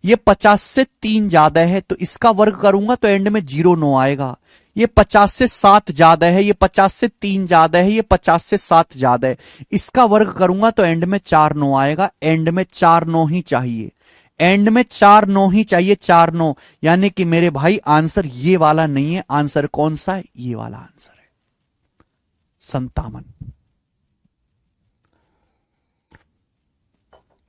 ये 50 से 3 ज्यादा है तो इसका वर्ग करूंगा तो एंड में 0 9 आएगा। ये 50 से 7 ज्यादा है, ये 50 से 3 ज्यादा है, ये 50 से 7 ज्यादा है, इसका वर्ग करूंगा तो एंड में 4 9 आएगा। एंड में 4 9 ही चाहिए, एंड में 4 9 ही चाहिए, 4 9। यानी कि मेरे भाई आंसर ये वाला नहीं है, आंसर कौन सा है? ये वाला आंसर है 57।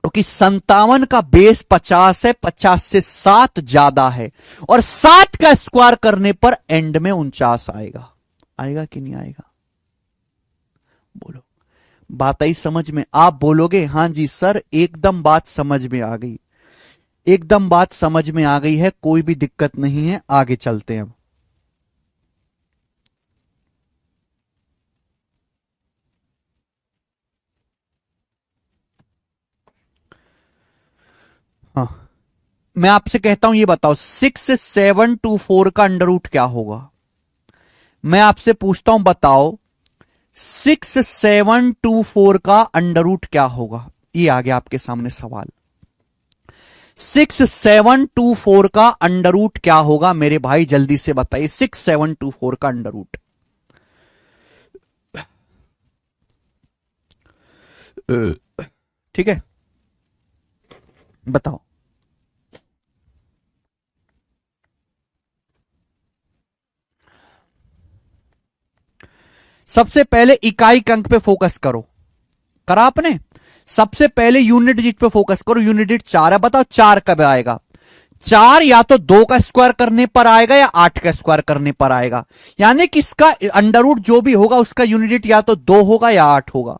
क्योंकि 57 का बेस 50 है, 50 से 7 ज्यादा है, और 7 का स्क्वायर करने पर एंड में 49 आएगा। आएगा कि नहीं आएगा? बोलो, बात आई समझ में? आप बोलोगे हां जी सर, एकदम बात समझ में आ गई, एकदम बात समझ में आ गई है, कोई भी दिक्कत नहीं है। आगे चलते हैं अब। हाँ, मैं आपसे कहता हूं ये बताओ 6724 का अंडर रूट क्या होगा? मैं आपसे पूछता हूं बताओ 6724 का अंडर रूट क्या होगा? ये आ गया आपके सामने सवाल। 6724 का अंडर रूट क्या होगा मेरे भाई? जल्दी से बताइए 6724 का अंडर रूट। ठीक है, बताओ। सबसे पहले इकाई अंक पे फोकस करो, करा आपने? सबसे पहले यूनिट डिजिट पे फोकस करो। यूनिट डिजिट 4 है, बताओ 4 कब आएगा? 4 या तो 2 का स्क्वायर करने पर आएगा या 8 का स्क्वायर करने पर आएगा। यानी कि इसका अंडर रूट जो भी होगा उसका यूनिट डिजिट या तो 2 होगा या 8 होगा।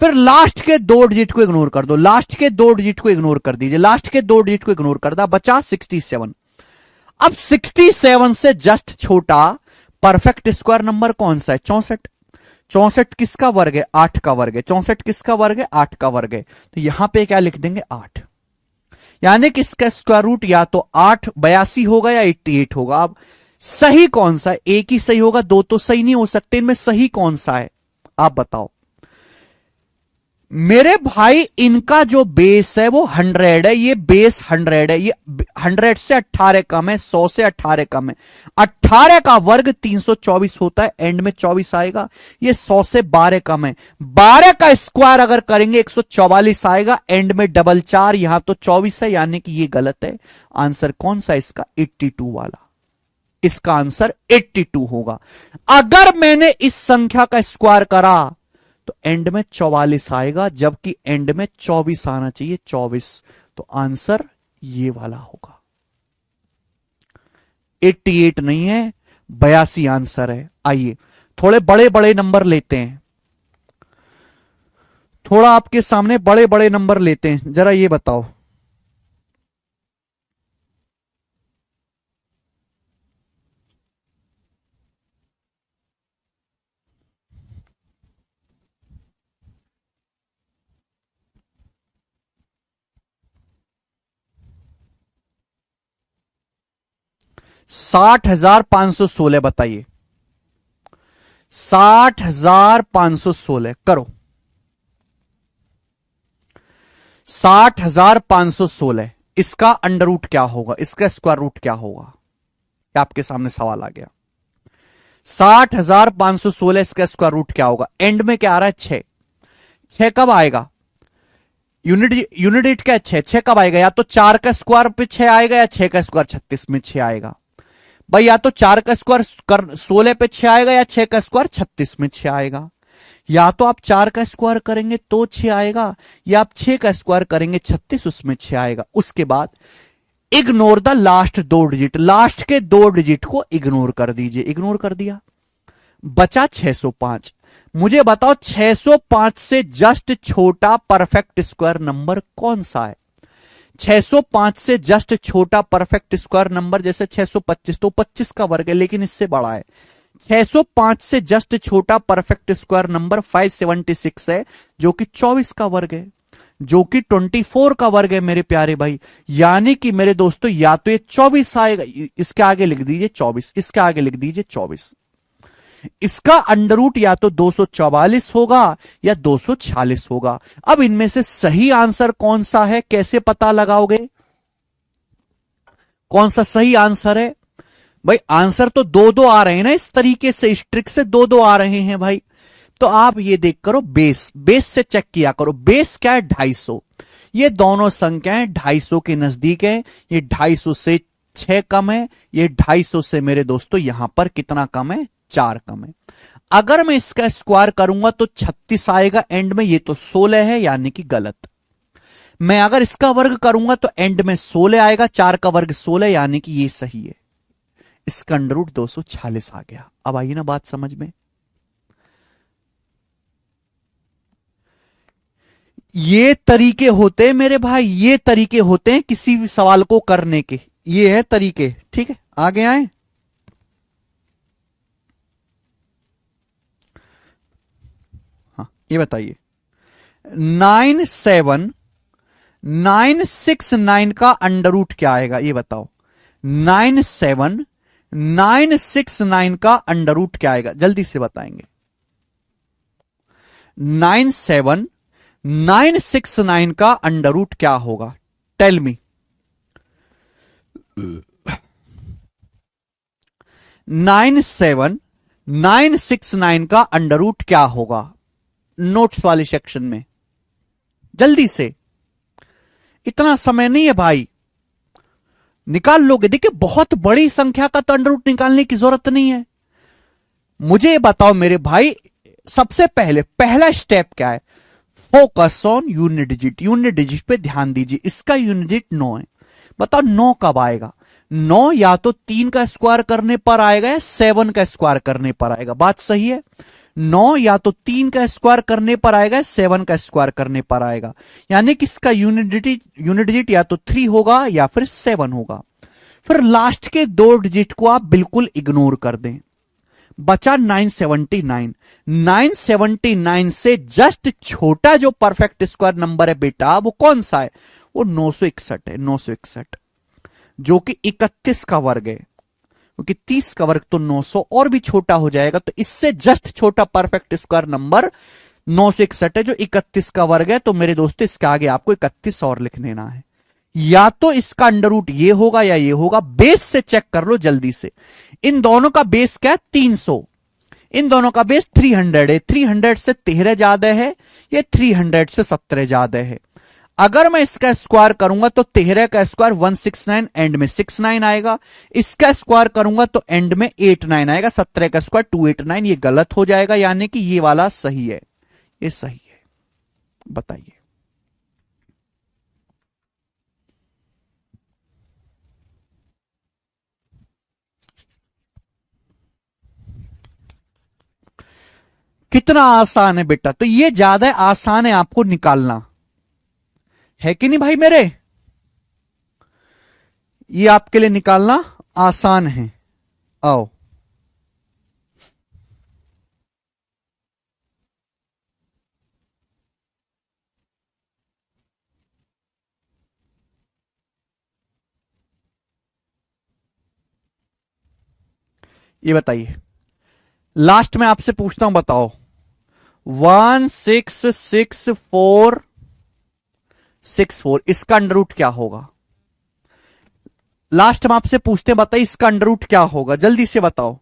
फिर लास्ट के 2 डिजिट को इग्नोर कर दो, लास्ट के 2 डिजिट को इग्नोर कर दीजिए, लास्ट के 2 डिजिट को इग्नोर कर दो, बचा 67। अब 67 से जस्ट छोटा परफेक्ट स्क्वायर नंबर कौन सा है? 64। 64 किसका वर्ग है? 8 का वर्ग है। 64 किसका वर्ग है? 8 का वर्ग है। तो यहां पे क्या लिख देंगे? 8। यानी कि इसका स्क्वायर रूट या तो 8 82 होगा या 88 होगा। अब सही कौन सा है? एक ही सही होगा, दो तो सही नहीं हो सकते। इनमें सही कौन सा है आप बताओ मेरे भाई? इनका जो बेस है वो 100 है, ये बेस 100 है, ये 100 से 18 कम है, 100 से 18 कम है। 18 का वर्ग 324 होता है, एंड में 24 आएगा। ये 100 से 12 कम है, 12 का स्क्वायर अगर करेंगे 144 आएगा, एंड में डबल 4, यहां तो 24 है, यानी कि ये गलत है। आंसर कौन सा इसका? 82 वाला। इसका आंसर 82 होगा। अगर मैंने इस संख्या का स्क्वायर करा तो एंड में 44 आएगा, जबकि एंड में 24 आना चाहिए, 24। तो आंसर ये वाला होगा, 88 नहीं है, 82 आंसर है। आइए थोड़े बड़े बड़े नंबर लेते हैं, थोड़ा आपके सामने बड़े बड़े नंबर लेते हैं। जरा ये बताओ 60,516 बताइए। 60,516 करो। 60,516 इसका अंडर रूट क्या होगा? इसका स्क्वायर रूट क्या होगा? आपके सामने सवाल आ गया। 60,516 इसका स्क्वायर रूट क्या होगा? एंड में क्या आ रहा है? 6। 6 कब आएगा? यूनिट क्या? 6। 6 कब आएगा? या तो 4 का स्क्वायर पे 6 आएगा या 6 का स्क्वायर 36 में 6 आएगा। भाई या तो 4 का स्क्वायर 16 पे 6 आएगा या 6 का स्क्वायर 36 में 6 आएगा। या तो आप 4 का स्क्वायर करेंगे तो 6 आएगा, या आप 6 का स्क्वायर करेंगे 36, उसमें 6 आएगा। उसके बाद ignore the last 2 digit, last के 2 डिजिट को इग्नोर कर दीजिए। इग्नोर कर दिया, बचा 605। मुझे बताओ 605 से जस्ट छोटा परफेक्ट स्क्वायर नंबर कौन सा है? 605 से जस्ट छोटा परफेक्ट स्क्वायर नंबर जैसे 625, तो 25 का वर्ग है लेकिन इससे बड़ा है। 605 से जस्ट छोटा परफेक्ट स्क्वायर नंबर 576 है, जो कि 24 का वर्ग है, जो कि 24 का वर्ग है मेरे प्यारे भाई। यानी कि मेरे दोस्तों या तो ये 24 आएगा, इसके आगे लिख दीजिए 24, इसके आगे लिख दीजिए 24। इसका अंडर रूट या तो 244 होगा या 246 होगा। अब इनमें से सही आंसर कौन सा है, कैसे पता लगाओगे कौन सा सही आंसर है? भाई आंसर तो दो दो आ रहे हैं ना, इस तरीके से, इस ट्रिक से दो दो आ रहे हैं भाई। तो आप ये देख करो, बेस बेस से चेक किया करो। बेस क्या है? 250। ये दोनों संख्याएं 250 के नजदीक है। ये 250 से 6 कम है, ये 250 से मेरे दोस्तों यहां पर कितना कम है? 4 कम है। अगर मैं इसका स्क्वायर करूंगा तो 36 आएगा एंड में, ये तो 16 है यानी कि गलत। मैं अगर इसका वर्ग करूंगा तो एंड में 16 आएगा, 4 का वर्ग 16 यानी कि ये सही है। इसका अंडर रूट 246 आ गया। अब आइए ना बात समझ में। ये तरीके होते हैं मेरे भाई, ये तरीके होते हैं किसी भी सवाल को करने के, ये है तरीके। ठीक है, आगे आए। हाँ, ये बताइए 97969 का अंडर रूट क्या आएगा, ये बताओ। 97969 का अंडर रूट क्या आएगा, जल्दी से बताएंगे। 97969 का अंडर रूट क्या होगा? Tell me. 97969 का अंडर रूट क्या होगा? नोट्स वाले सेक्शन में जल्दी से, इतना समय नहीं है भाई, निकाल लोगे। देखिए बहुत बड़ी संख्या का तो अंडर रूट निकालने की जरूरत नहीं है। मुझे बताओ मेरे भाई, सबसे पहले पहला स्टेप क्या है? Focus on unit digit, unit digit पे ध्यान दीजिए। इसका यूनिट डिजिट 9 है। बताओ 9 कब आएगा? 9 या तो 3 का स्क्वायर करने पर आएगा या 7 का स्क्वायर करने पर आएगा। बात सही है। 9 या तो 3 का स्क्वायर करने पर आएगा या 7 का स्क्वायर करने पर आएगा। यानी कि इसका यूनिट डिजिट या तो 3 होगा या फिर 7 होगा। फिर लास्ट के दो डिजिट को आप बिल्कुल इग्नोर कर दें, बचा 979। 979 से जस्ट छोटा जो परफेक्ट स्क्वायर नंबर है बेटा, वो कौन सा है? वो 961 है। 961 जो कि 31 का वर्ग है, क्योंकि 30 का वर्ग तो 900 और भी छोटा हो जाएगा, तो इससे जस्ट छोटा परफेक्ट स्क्वायर नंबर 961 है जो 31 का वर्ग है। तो मेरे दोस्तों इसके आगे आपको 31 और लिख देना है। या तो इसका अंडर रूट ये होगा या ये होगा। बेस से चेक कर लो जल्दी से। इन दोनों का बेस क्या है? 300। इन दोनों का बेस 300 है। 300 से 13 ज्यादा है, ये 300 से 17 ज्यादा है। अगर मैं इसका स्क्वायर करूंगा तो 13 का स्क्वायर 169, एंड में 69 आएगा। इसका स्क्वायर करूंगा तो एंड में 89 आएगा। 17 का स्क्वायर 289, ये गलत हो जाएगा, यानी कि ये वाला सही है। ये सही है। बताइए। कितना आसान है बेटा, तो ये ज्यादा आसान है आपको निकालना, है कि नहीं भाई मेरे? ये आपके लिए निकालना आसान है। आओ। ये बताइए, लास्ट में आपसे पूछता हूं, बताओ। 166464, इसका अंडर रूट क्या होगा? लास्ट में आपसे पूछते हैं, बताइए इसका अंडर रूट क्या होगा, जल्दी से बताओ।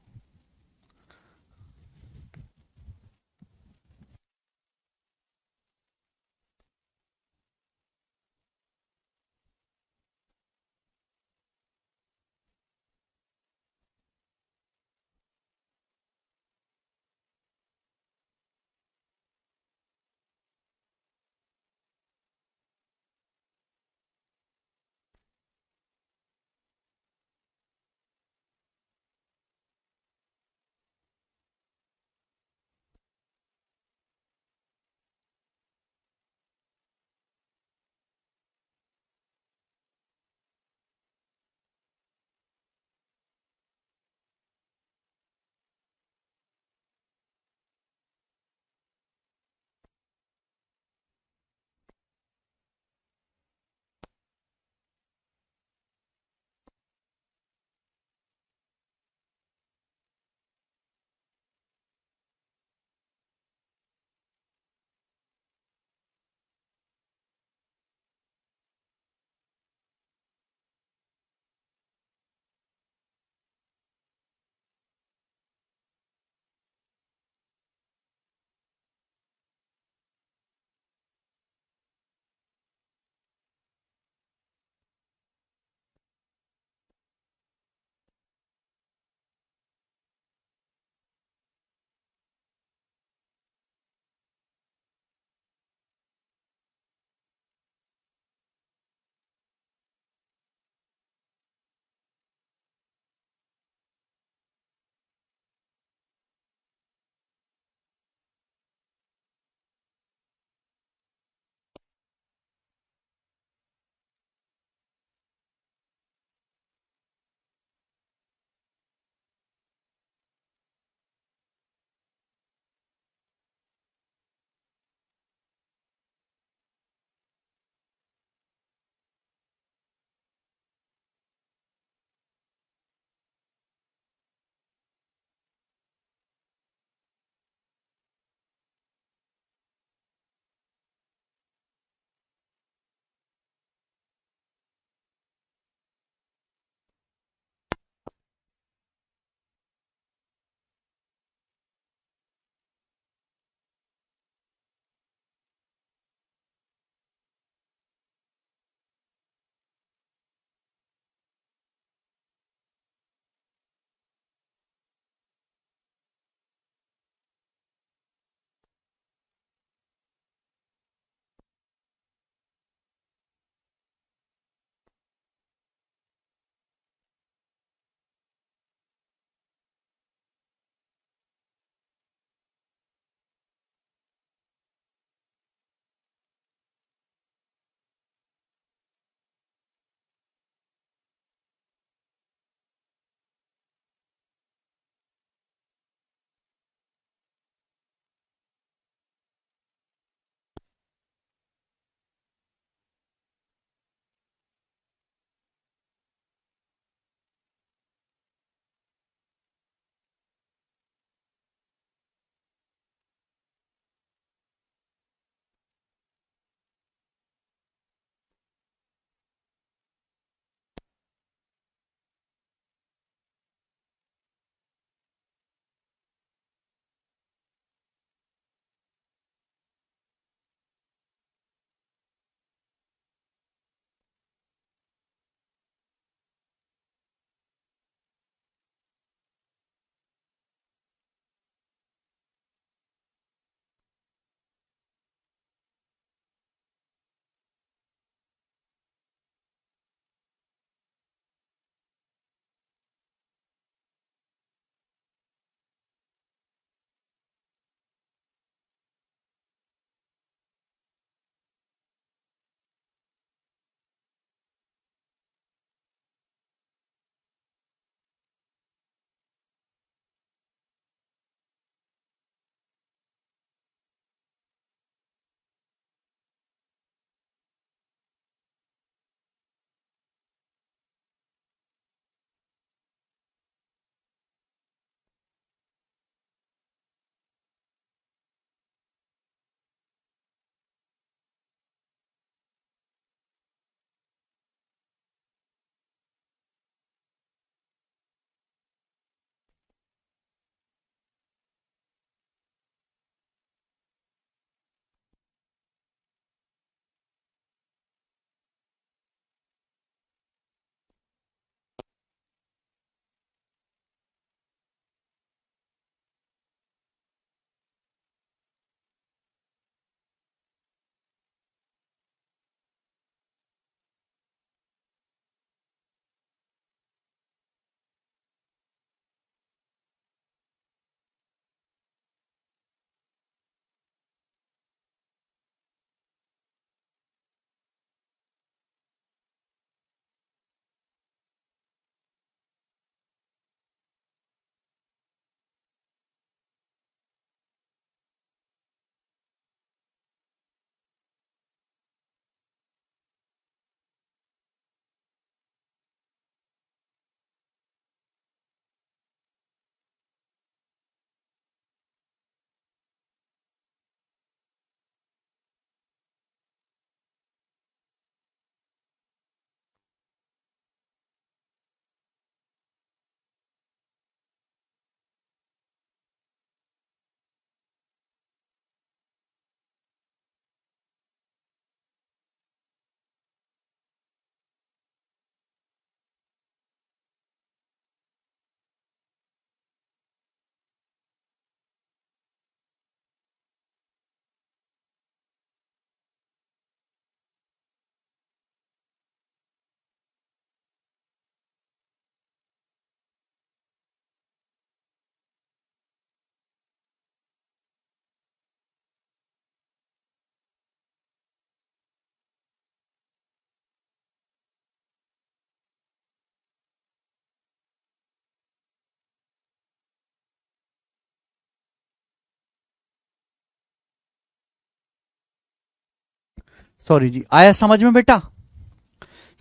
सॉरी जी, आया समझ में बेटा?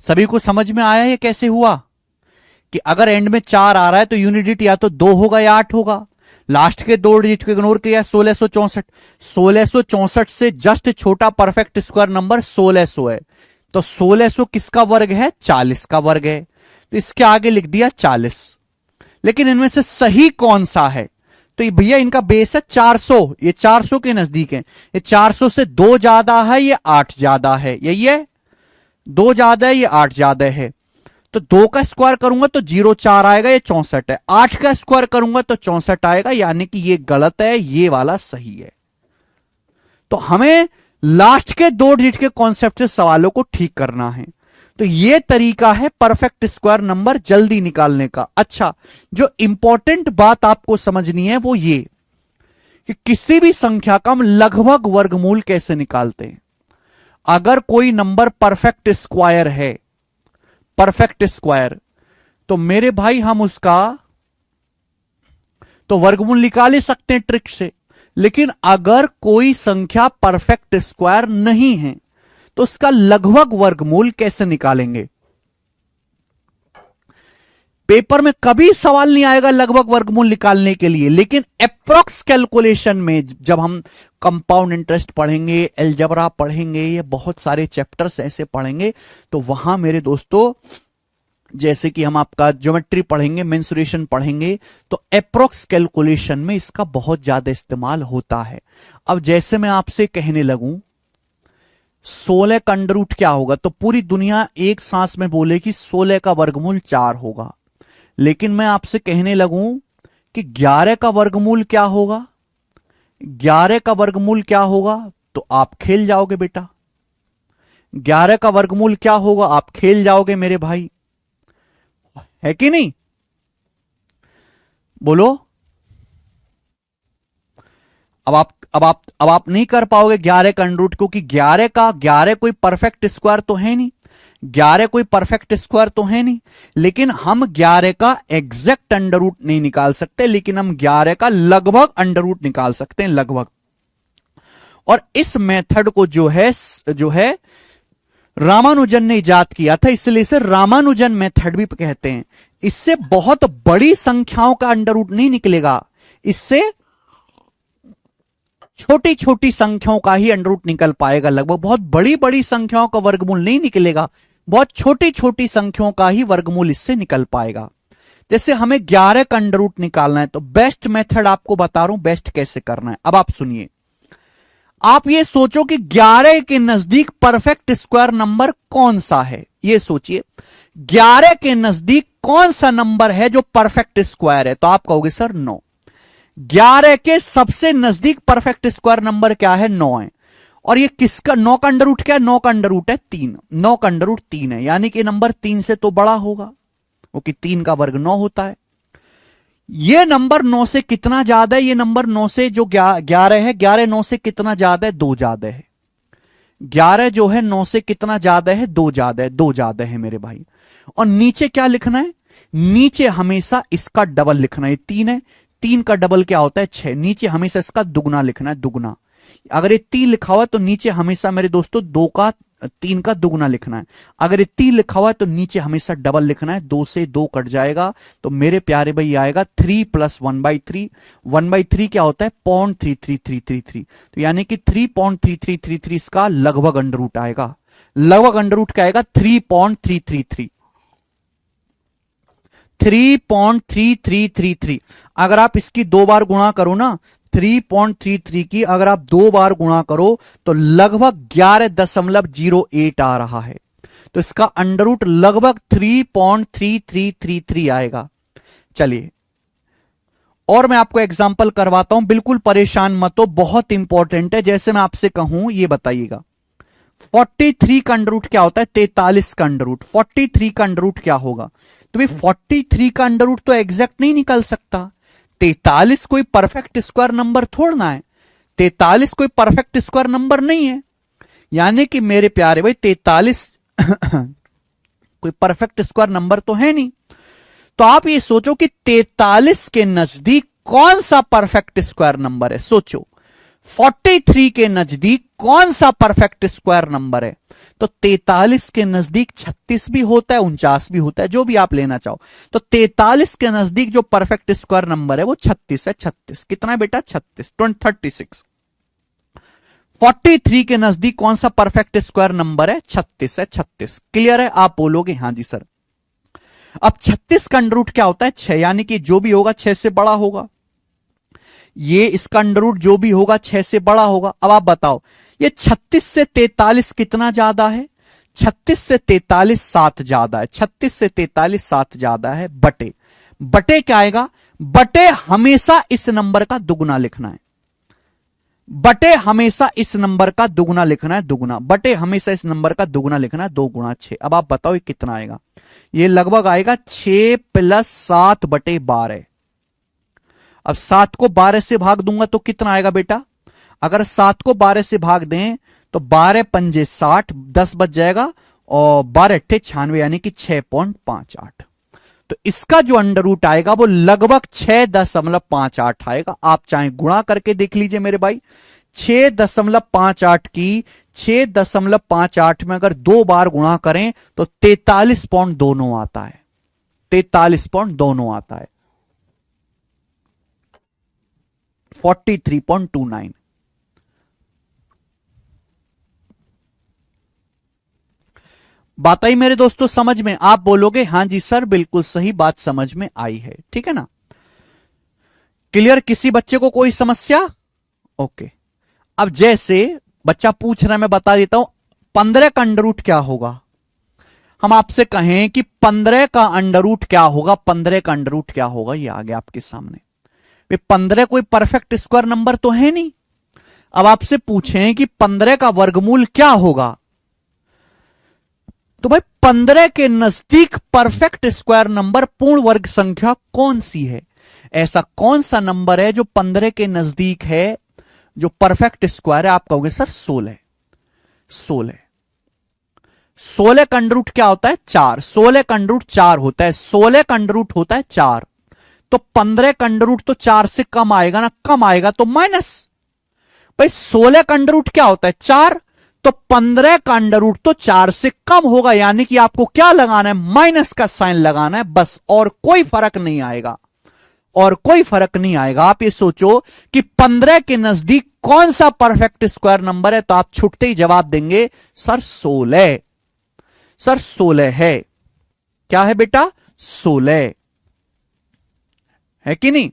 सभी को समझ में आया ये कैसे हुआ कि अगर एंड में 4 आ रहा है तो यूनिट डिजिट या तो 2 होगा या 8 होगा। लास्ट के 2 डिजिट को इग्नोर किया, 1664। 1664 से जस्ट छोटा परफेक्ट स्क्वायर नंबर 1600 है, तो 1600 किसका वर्ग है? 40 का वर्ग है, तो इसके आगे लिख दिया 40। लेकिन इनमें से सही कौन सा है? तो ये भैया इनका बेस है 400, ये 400 के नजदीक है। ये 400 से 2 ज्यादा है, ये 8 ज्यादा है, यही है। 2 ज्यादा है, ये 8 ज्यादा है। तो 2 का स्क्वायर करूंगा तो 04 आएगा, ये 64 है। 8 का स्क्वायर करूंगा तो 64 आएगा, यानी कि ये गलत है, ये वाला सही है। तो हमें लास्ट के 2 डिजिट के कॉन्सेप्ट से सवालों को ठीक करना है। तो ये तरीका है परफेक्ट स्क्वायर नंबर जल्दी निकालने का। अच्छा, जो इंपॉर्टेंट बात आपको समझनी है वो ये कि किसी भी संख्या का हम लगभग वर्गमूल कैसे निकालते हैं। अगर कोई नंबर परफेक्ट स्क्वायर है, परफेक्ट स्क्वायर, तो मेरे भाई हम उसका तो वर्गमूल निकाल ही सकते हैं ट्रिक से। लेकिन अगर कोई संख्या परफेक्ट स्क्वायर नहीं है तो उसका लगभग वर्गमूल कैसे निकालेंगे? पेपर में कभी सवाल नहीं आएगा लगभग वर्गमूल निकालने के लिए, लेकिन अप्रॉक्स कैलकुलेशन में जब हम कंपाउंड इंटरेस्ट पढ़ेंगे, अलजेब्रा पढ़ेंगे, ये बहुत सारे चैप्टर्स ऐसे पढ़ेंगे, तो वहां मेरे दोस्तों जैसे कि हम आपका ज्योमेट्री पढ़ेंगे, मेंसुरेशन पढ़ेंगे, तो अप्रॉक्स कैलकुलेशन में इसका बहुत ज्यादा इस्तेमाल होता है। अब जैसे मैं आपसे कहने लगूं 16 का अंडर रूट क्या होगा, तो पूरी दुनिया एक सांस में बोले कि 16 का वर्गमूल 4 होगा। लेकिन मैं आपसे कहने लगूं कि 11 का वर्गमूल क्या होगा, 11 का वर्गमूल क्या होगा, तो आप खेल जाओगे बेटा। 11 का वर्गमूल क्या होगा, आप खेल जाओगे मेरे भाई, है कि नहीं? बोलो। अब आप नहीं कर पाओगे 11 का अंडर रूट, क्योंकि 11 कोई परफेक्ट स्क्वायर तो है नहीं, 11 कोई परफेक्ट स्क्वायर तो है नहीं। लेकिन हम 11 का एग्जैक्ट अंडर रूट नहीं निकाल सकते, लेकिन हम 11 का लगभग अंडर रूट निकाल सकते हैं, लगभग। और इस मेथड को जो है रामानुजन ने इजाद किया था, इसलिए इसे रामानुजन मेथड भी कहते हैं। इससे बहुत बड़ी संख्याओं का अंडर रूट नहीं निकलेगा, इससे छोटी छोटी संख्याओं का ही अंडर रूट निकल पाएगा लगभग। बहुत बड़ी बड़ी संख्याओं का वर्गमूल नहीं निकलेगा, बहुत छोटी छोटी संख्याओं का ही वर्गमूल इससे निकल पाएगा। जैसे हमें 11 का अंडर रूट निकालना है, तो बेस्ट मेथड आपको बता रहा हूं बेस्ट कैसे करना है। अब आप सुनिए, आप ये सोचो कि 11 के नजदीक परफेक्ट स्क्वायर नंबर कौन सा है, ये सोचिए 11 के नजदीक कौन सा नंबर है जो परफेक्ट स्क्वायर है, तो आप कहोगे सर 9। 11 के सबसे नजदीक परफेक्ट स्क्वायर नंबर क्या है, 9 है। और ये किसका 9 का अंडर रूट क्या है, 9 का अंडर रूट है 3, 9 का अंडर रूट 3 है, यानी कि नंबर 3 से तो बड़ा होगा, क्योंकि 3 का वर्ग 9 होता है। ये नंबर 9 से कितना ज्यादा है, ये नंबर 9 से जो 11 है, 11 9 से कितना ज्यादा है, 2 ज्यादा है। 11 जो है 9 से कितना ज्यादा है, 2 ज्यादा है, 2 ज्यादा है मेरे भाई। और नीचे क्या लिखना है, नीचे हमेशा इसका डबल लिखना है। 3 है, 3 का डबल क्या होता है, 6, नीचे हमेशा इसका दुगना लिखना है, दुगना। अगर ये 3 लिखा हुआ है तो नीचे हमेशा मेरे दोस्तों 3 का दुगना लिखना है। अगर ये 3 लिखा हुआ है तो नीचे हमेशा डबल लिखना है, 2 से 2 कट जाएगा, तो मेरे प्यारे भाई आएगा 3 + 1/3। 1/3 क्या होता है, 0.3333, तो यानी कि 3.3333 इसका लगभग अंडर रूट आएगा। लगभग अंडर रूट क्या आएगा, 3.333, 3.3333। अगर आप इसकी 2 बार गुणा करो ना, 3.33 की अगर आप 2 बार गुणा करो तो लगभग 11.08 आ रहा है, तो इसका अंडर रूट लगभग 3.3333 आएगा। चलिए और मैं आपको एग्जांपल करवाता हूं, बिल्कुल परेशान मत हो, बहुत इंपॉर्टेंट है। जैसे मैं आपसे कहूं, ये बताइएगा 43 का अंडर रूट क्या होता है, 43 का अंडर रूट। 43 का अंडर रूट क्या होगा, तो भाई 43 का अंडर रूट तो एग्जैक्ट नहीं निकल सकता। 43 कोई परफेक्ट स्क्वायर नंबर थोड़ना है, 43 कोई परफेक्ट स्क्वायर नंबर नहीं है, यानी कि मेरे प्यारे भाई 43 कोई परफेक्ट स्क्वायर नंबर तो है नहीं। तो आप ये सोचो कि 43 के नजदीक कौन सा परफेक्ट स्क्वायर नंबर है, सोचो। 43 के नजदीक कौन सा परफेक्ट स्क्वायर नंबर है? तो 43 के नजदीक 36 भी होता है, 49 भी होता है, जो भी आप लेना चाहो। तो 43 के नजदीक जो परफेक्ट स्क्वायर नंबर है वो 36 है। 36 कितना है बेटा? 36, 36। 43 के नजदीक कौन सा परफेक्ट स्क्वायर नंबर है? 36 है। 36 क्लियर है? आप बोलोगे हां जी सर। अब 36 का अंडर रूट क्या होता है? 6, यानी कि जो भी होगा 6 से बड़ा होगा। ये इसका अंडर रूट जो भी होगा 6 से बड़ा होगा। अब आप बताओ ये 36 से 43 कितना ज्यादा है? 36 से 43 7 ज्यादा है। 36 से 43 7 ज्यादा है। बटे बटे क्या आएगा? बटे हमेशा इस नंबर का दुगुना लिखना है। बटे हमेशा इस नंबर का दुगुना लिखना है। दुगुना बटे हमेशा इस नंबर का दुगुना लिखना है। 2 गुणा 6। अब आप बताओ ये कितना आएगा? ये लगभग आएगा 6 + 7 बटे 12। अब 7 को 12 से भाग दूंगा तो कितना आएगा बेटा? अगर 7 को 12 से भाग दें तो 12 पंजे 60, 10 बच जाएगा और 12 अट्ठे 96, यानी कि 6.58। तो इसका जो अंडर रूट आएगा वो लगभग 6.58 आएगा। आप चाहे गुणा करके देख लीजिए मेरे भाई। 6.58 की 6.58 में अगर 2 बार गुणा करें तो 43.29 आता है। 43.29 आता है। 43.29। बात आई मेरे दोस्तों समझ में? आप बोलोगे हां जी सर बिल्कुल सही बात समझ में आई है। ठीक है ना? क्लियर? किसी बच्चे को कोई समस्या? ओके। अब जैसे बच्चा पूछ रहा है, मैं बता देता हूं 15 का अंडर रूट क्या होगा। हम आपसे कहें कि 15 का अंडर रूट क्या होगा? 15 का अंडर रूट क्या होगा? ये आ गया आपके सामने। 15 कोई परफेक्ट स्क्वायर नंबर तो है नहीं। अब आपसे पूछें कि 15 का वर्गमूल क्या होगा, तो भाई 15 के नजदीक परफेक्ट स्क्वायर नंबर पूर्ण वर्ग संख्या कौन सी है? ऐसा कौन सा नंबर है जो 15 के नजदीक है, जो परफेक्ट स्क्वायर है? आप कहोगे सर 16। 16 16 का अंडर रूट क्या होता है? 4। 16 का अंडर रूट 4 होता है। 16 का अंडर रूट होता है 4। तो 15 का अंडर रूट तो 4 से कम आएगा ना? कम आएगा तो माइनस। भाई 16 का अंडर रूट क्या होता है? 4। तो 15 का अंडर रूट तो 4 से कम होगा, यानी कि आपको क्या लगाना है? माइनस का साइन लगाना है बस, और कोई फर्क नहीं आएगा। और कोई फर्क नहीं आएगा। आप ये सोचो कि 15 के नजदीक कौन सा परफेक्ट स्क्वायर नंबर है, तो आप छुटते ही जवाब देंगे सर 16। सर 16 है। क्या है बेटा? 16 है कि नहीं?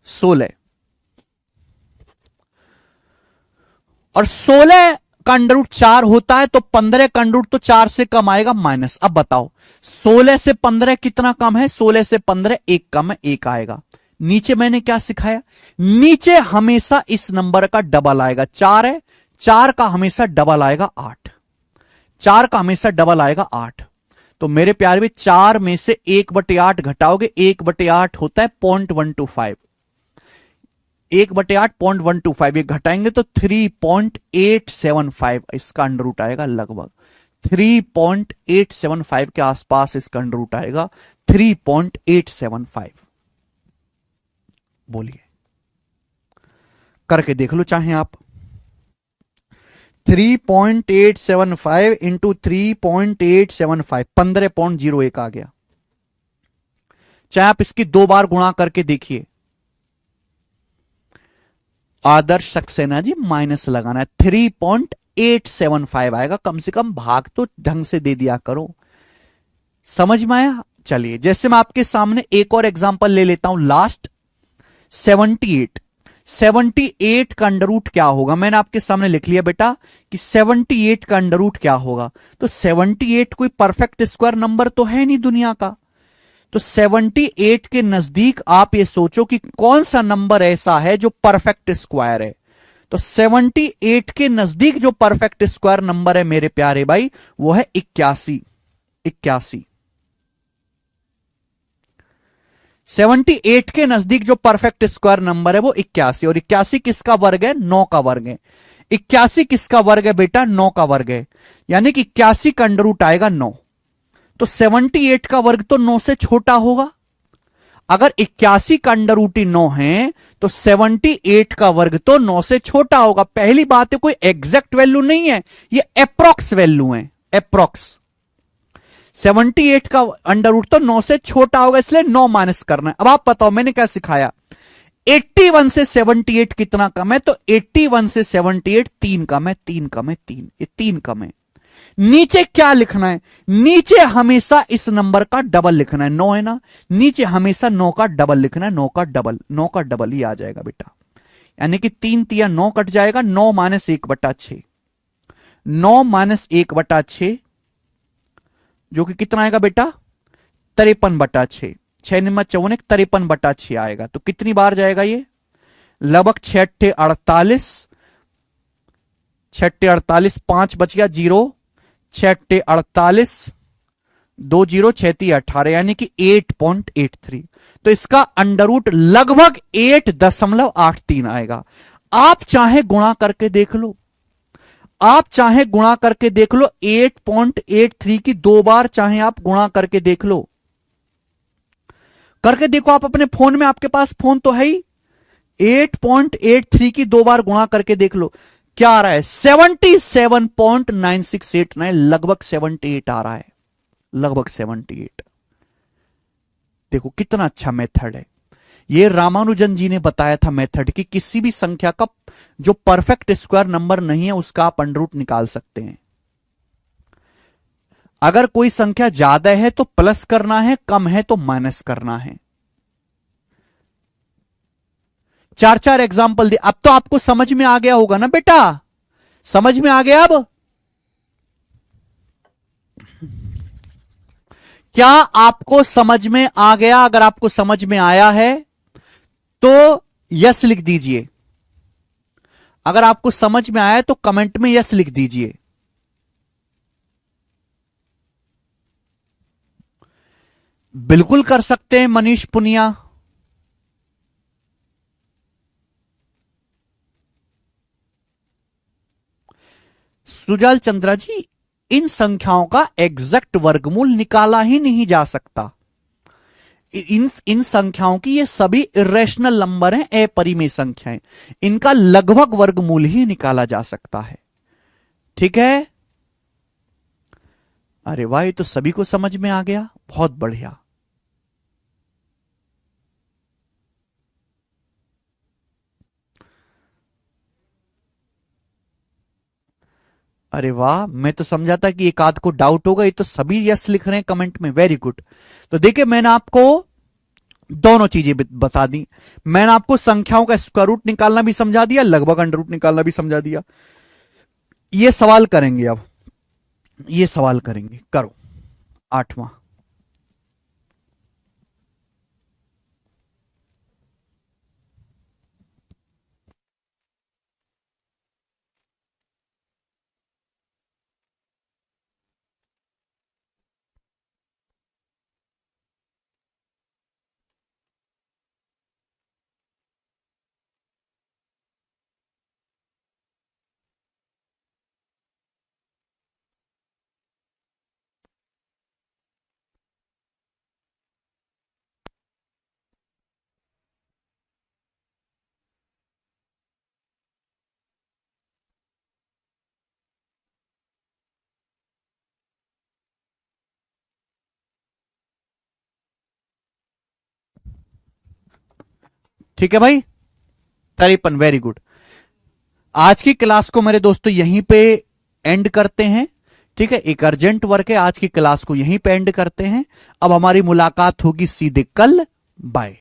16। और 16 का अंडर रूट 4 होता है, तो 15 का अंडर रूट तो 4 से कम आएगा, माइनस। अब बताओ 16 से 15 कितना कम है? 16 से 15 1 कम है, 1 आएगा। नीचे मैंने क्या सिखाया? नीचे हमेशा इस नंबर का डबल आएगा। 4 है, 4 का हमेशा डबल आएगा 8। 4 का हमेशा डबल आएगा 8। तो मेरे प्यारे भी 4 में से 1/8 घटाओगे, 1/8 होता है 0.125। 1/8 0.125, ये घटाएंगे तो 3.875 इसका अंडर रूट आएगा। लगभग 3.875 के आसपास इसका अंडर रूट आएगा। 3.875। बोलिए, करके देख लो चाहे आप। 3.875 इंटू 3.875, 15.01 आ गया। चाहे आप इसकी 2 बार गुणा करके देखिए। आदर्श सक्सेना जी माइनस लगाना है। 3.875 आएगा। कम से कम भाग तो ढंग से दे दिया करो। समझ में आया? चलिए, जैसे मैं आपके सामने एक और एग्जांपल ले लेता हूं, लास्ट 78। 78 का अंडर रूट क्या होगा? मैंने आपके सामने लिख लिया बेटा कि 78 का अंडर रूट क्या होगा। तो 78 कोई परफेक्ट स्क्वायर नंबर तो है नहीं दुनिया का। तो 78 के नजदीक आप ये सोचो कि कौन सा नंबर ऐसा है जो परफेक्ट स्क्वायर है। तो 78 के नजदीक जो परफेक्ट स्क्वायर नंबर है मेरे प्यारे भाई, वो है 81। 81। 78 के नजदीक जो परफेक्ट स्क्वायर नंबर है वो 81। और 81 किसका वर्ग है? 9 का वर्ग है। 81 किसका वर्ग है बेटा? 9 का वर्ग है। यानी कि 81 का अंडर रूट आएगा 9। तो 78 का वर्ग तो 9 से छोटा होगा। अगर 81 का अंडर रूट 9 है तो 78 का वर्ग तो 9 से छोटा होगा। पहली बात है कोई एग्जैक्ट वैल्यू नहीं है, ये अप्रोक्स वैल्यू है, अप्रोक्स। 78 का अंडर रूट तो 9 से छोटा होगा, इसलिए 9 माइनस करना है। अब आप बताओ मैंने क्या सिखाया, 81 से 78 कितना कम है, तो 81 से 78 3 कम है, 3 कम है, 3, ये 3 कम है। नीचे क्या लिखना है, नीचे हमेशा इस नंबर का डबल लिखना है, 9 है ना, नीचे हमेशा 9 का डबल लिखना है, 9 का डबल, 9 का डबल ही आ जाएगा बेटा। यानी कि 3 तिया 9 कट जाएगा, 9 माइनस 1/6, 9 माइनस 1/6 जो कि कितना आएगा बेटा, 53/6, 6 निम्न 54, 53/6 आएगा। तो कितनी बार जाएगा ये, लगभग 6 48, 6 48, 5 बच गया 0, 6 48, 2 0, 6 18, यानी कि 8.83। तो इसका अंडर रूट लगभग 8.83 आएगा। आप चाहे गुणा करके देख लो, आप चाहे गुणा करके देख लो, 8.83 की 2 बार चाहे आप गुणा करके देख लो, करके देखो आप अपने फोन में, आपके पास फोन तो है ही, 8.83 की 2 बार गुणा करके देख लो, क्या आ रहा है, 77.9689, लगभग 78 आ रहा है, लगभग 78। देखो कितना अच्छा मेथड है ये, रामानुजन जी ने बताया था मेथड कि किसी भी संख्या का जो परफेक्ट स्क्वायर नंबर नहीं है उसका आप अंडर रूट निकाल सकते हैं। अगर कोई संख्या ज्यादा है तो प्लस करना है, कम है तो माइनस करना है। 4 एग्जाम्पल दे, अब तो आपको समझ में आ गया होगा ना बेटा, समझ में आ गया। अब क्या आपको समझ में आ गया? अगर आपको समझ में आया है तो यस लिख दीजिए, अगर आपको समझ में आया है तो कमेंट में यस लिख दीजिए। बिल्कुल कर सकते हैं मनीष पुनिया। सुजल चंद्रा जी, इन संख्याओं का एग्जैक्ट वर्गमूल निकाला ही नहीं जा सकता। इन संख्याओं की ये सभी इरेशनल नंबर हैं, अपरिमेय संख्याएं, इनका लगभग वर्गमूल ही निकाला जा सकता है। ठीक है, अरे वाह, ये तो सभी को समझ में आ गया, बहुत बढ़िया। अरे वाह, मैं तो समझा था कि एक आध को डाउट होगा, ये तो सभी यस लिख रहे हैं कमेंट में, वेरी गुड। तो देखिए मैंने आपको दोनों चीजें बता दी, मैंने आपको संख्याओं का स्क्वायर रूट निकालना भी समझा दिया, लगभग अंडर रूट निकालना भी समझा दिया। ये सवाल करेंगे, अब ये सवाल करेंगे, करो 8वां। ठीक है भाई, 53, वेरी गुड। आज की क्लास को मेरे दोस्तों यहीं पे एंड करते हैं। ठीक है, एक अर्जेंट वर्क है, आज की क्लास को यहीं पे एंड करते हैं। अब हमारी मुलाकात होगी सीधे कल। बाय।